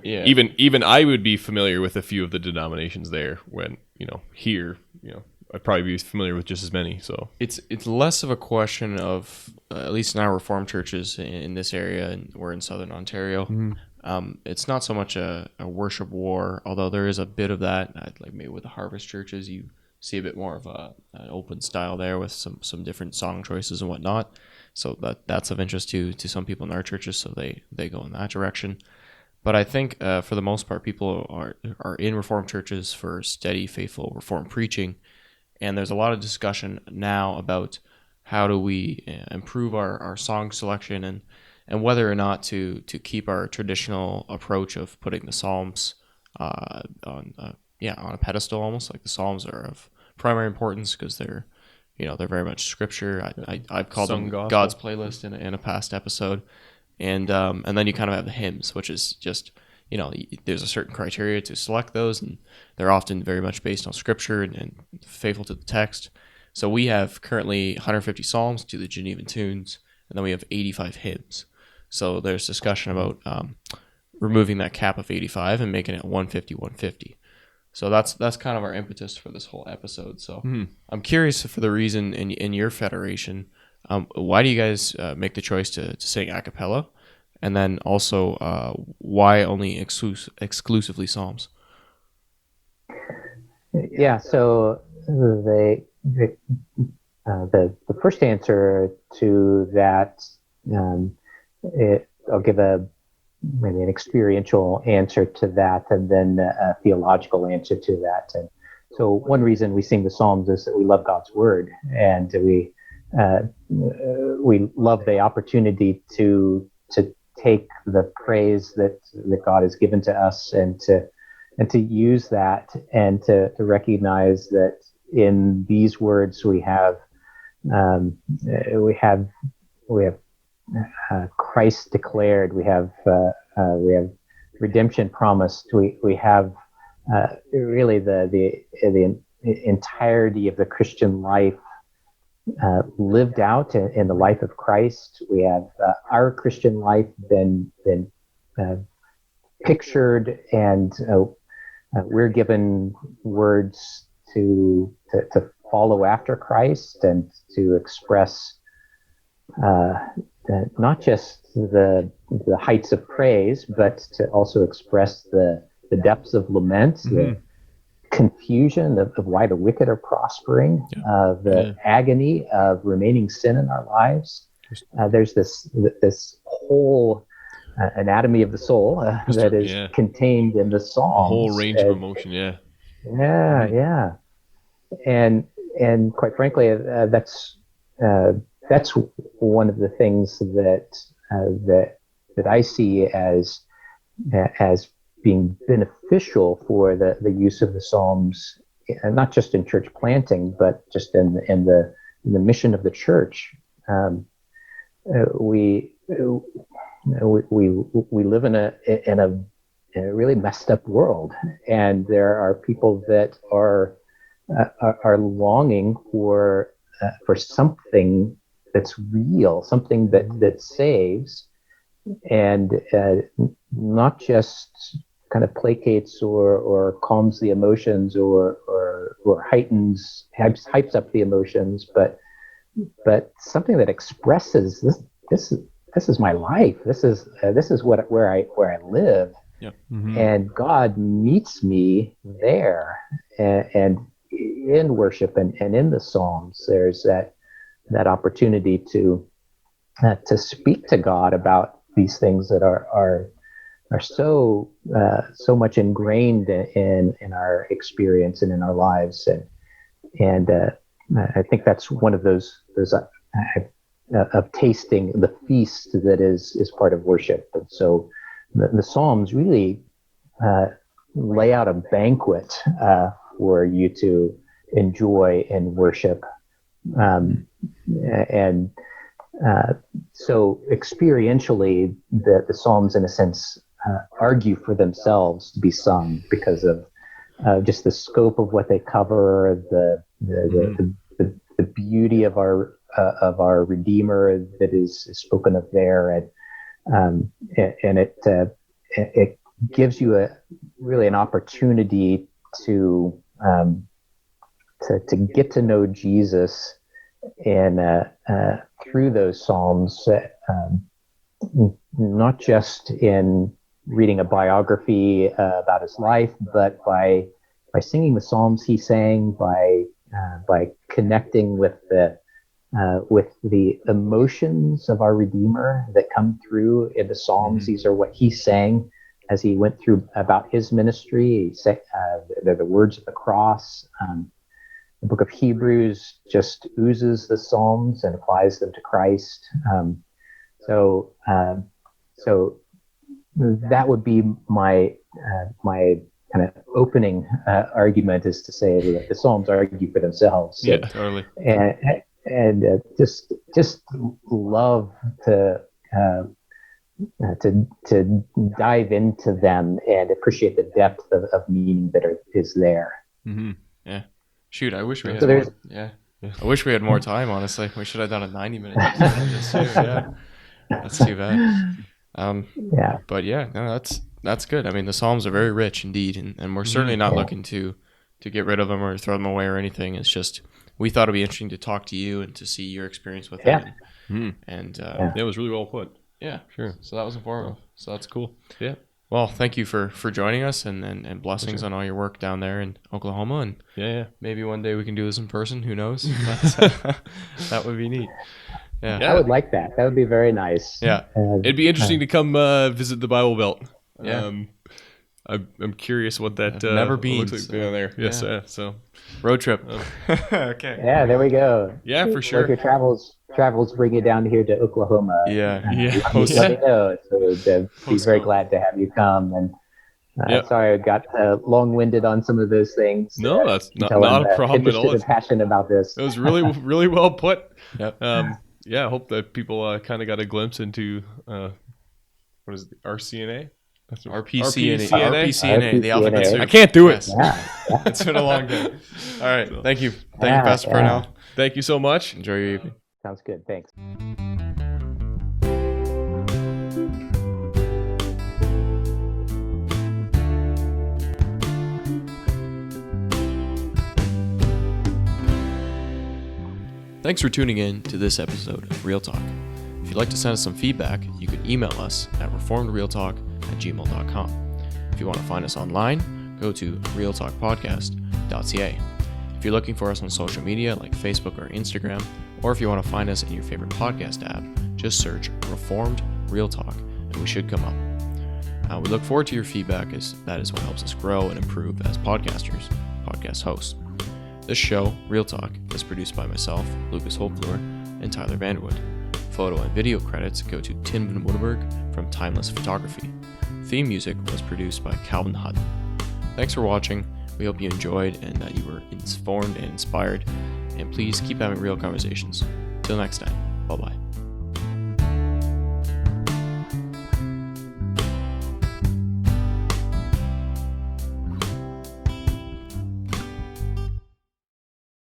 even I would be familiar with a few of the denominations there, when here I'd probably be familiar with just as many. So it's less of a question of at least in our Reformed churches in this area, and we're in Southern Ontario. It's not so much a worship war, although there is a bit of that. Like maybe with the Harvest churches, you see a bit more of an open style there with some different song choices and whatnot. So that's of interest to some people in our churches, so they go in that direction. But I think for the most part, people are in Reformed churches for steady, faithful Reformed preaching. And there's a lot of discussion now about how do we improve our song selection, and whether or not to keep our traditional approach of putting the Psalms on a pedestal, almost like the Psalms are of primary importance because they're very much scripture. I've called them gospel. God's playlist in a past episode, and then you kind of have the hymns, which is just there's a certain criteria to select those, and they're often very much based on scripture and faithful to the text. So we have currently 150 psalms to the Genevan tunes, and then we have 85 hymns. So there's discussion about removing that cap of 85 and making it 150. So that's kind of our impetus for this whole episode. So I'm curious for the reason in your federation, why do you guys make the choice to sing a cappella? And then also, why only exclusively Psalms? Yeah, so the first answer to that, I'll give maybe an experiential answer to that, and then a theological answer to that. And so one reason we sing the Psalms is that we love God's Word, and we love the opportunity to take the praise that God has given to us, and to use that, and to recognize that in these words we have Christ declared, we have redemption promised, we have really the entirety of the Christian life lived out in the life of Christ. We have our Christian life been pictured, and we're given words to follow after Christ, and to express not just the heights of praise, but to also express the depths of lament, the confusion of why the wicked are prospering, the agony of remaining sin in our lives. There's this whole anatomy of the soul that is contained in the Psalms. A whole range of emotion, Yeah. And quite frankly, that's one of the things that I see as being beneficial for the use of the Psalms, not just in church planting, but just in the mission of the church. We live in a really messed up world, and there are people that are longing for something that's real, something that saves, and not just kind of placates or calms the emotions or hypes up the emotions, but something that expresses this is my life. This is where I live, and God meets me there, and in worship and in the Psalms, there's that opportunity to speak to God about these things that are so much ingrained in our experience and in our lives, and I think that's one of those of tasting the feast that is part of worship. And so the Psalms really lay out a banquet for you to enjoy and worship. So experientially, the Psalms, in a sense, argue for themselves to be sung because of just the scope of what they cover, the beauty of our Redeemer that is spoken of there, and it gives you really an opportunity to get to know Jesus and through those Psalms, not just in reading a biography about his life, but by singing the Psalms he sang, by connecting with the emotions of our Redeemer that come through in the Psalms. These are what he sang as he went through about his ministry. They're the words of the cross. The book of Hebrews just oozes the Psalms and applies them to Christ. So that would be my kind of opening argument, is to say that the Psalms argue for themselves. Yeah, totally. And just love to dive into them and appreciate the depth of meaning that is there. Mm-hmm. Yeah. Shoot, I wish we had So more. Yeah. I wish we had more time, honestly. We should have done a 90-minute episode. Yeah. That's too bad. Yeah. But yeah, no, that's good. I mean, the Psalms are very rich indeed, and we're certainly not looking to get rid of them or throw them away or anything. It's just we thought it'd be interesting to talk to you and to see your experience with them. And it was really well put. Yeah, sure. So that was informative. So that's cool. Yeah. Well, thank you for joining us, and blessings on all your work down there in Oklahoma. And maybe one day we can do this in person. Who knows? That would be neat. Yeah. I would like that. That would be very nice. Yeah. It'd be interesting to come visit the Bible Belt. Yeah. I'm curious what that never been looks like down there. Yes. So road trip. Okay. Yeah, there we go. Yeah, for sure. Like your travels bring you down here to Oklahoma. Yeah. Let me know. So be very glad to have you come. And sorry I got long-winded on some of those things. No, that's not a problem at all. I'm passionate about this. It was really, really well put. Yep. I hope that people kind of got a glimpse into what is it, RCNA? That's RPCNA, the alphabet soup. I can't do it. Yeah. It's been a long day. All right. Thank you. Thank you, Pastor Parnell. Thank you so much. Enjoy your evening. Sounds good. Thanks. Thanks for tuning in to this episode of Real Talk. If you'd like to send us some feedback, you can email us at reformedrealtalk@gmail.com. If you want to find us online, go to realtalkpodcast.ca. If you're looking for us on social media like Facebook or Instagram, or if you want to find us in your favorite podcast app, just search Reformed Real Talk and we should come up. We look forward to your feedback, as that is what helps us grow and improve as podcast hosts. This show, Real Talk, is produced by myself, Lucas Holtfleur, and Tyler Vanderwood. Photo and video credits go to Tim Van Woodberg from Timeless Photography. Theme music was produced by Calvin Hutton. Thanks for watching. We hope you enjoyed and that you were informed and inspired. And please keep having real conversations. Till next time, bye-bye.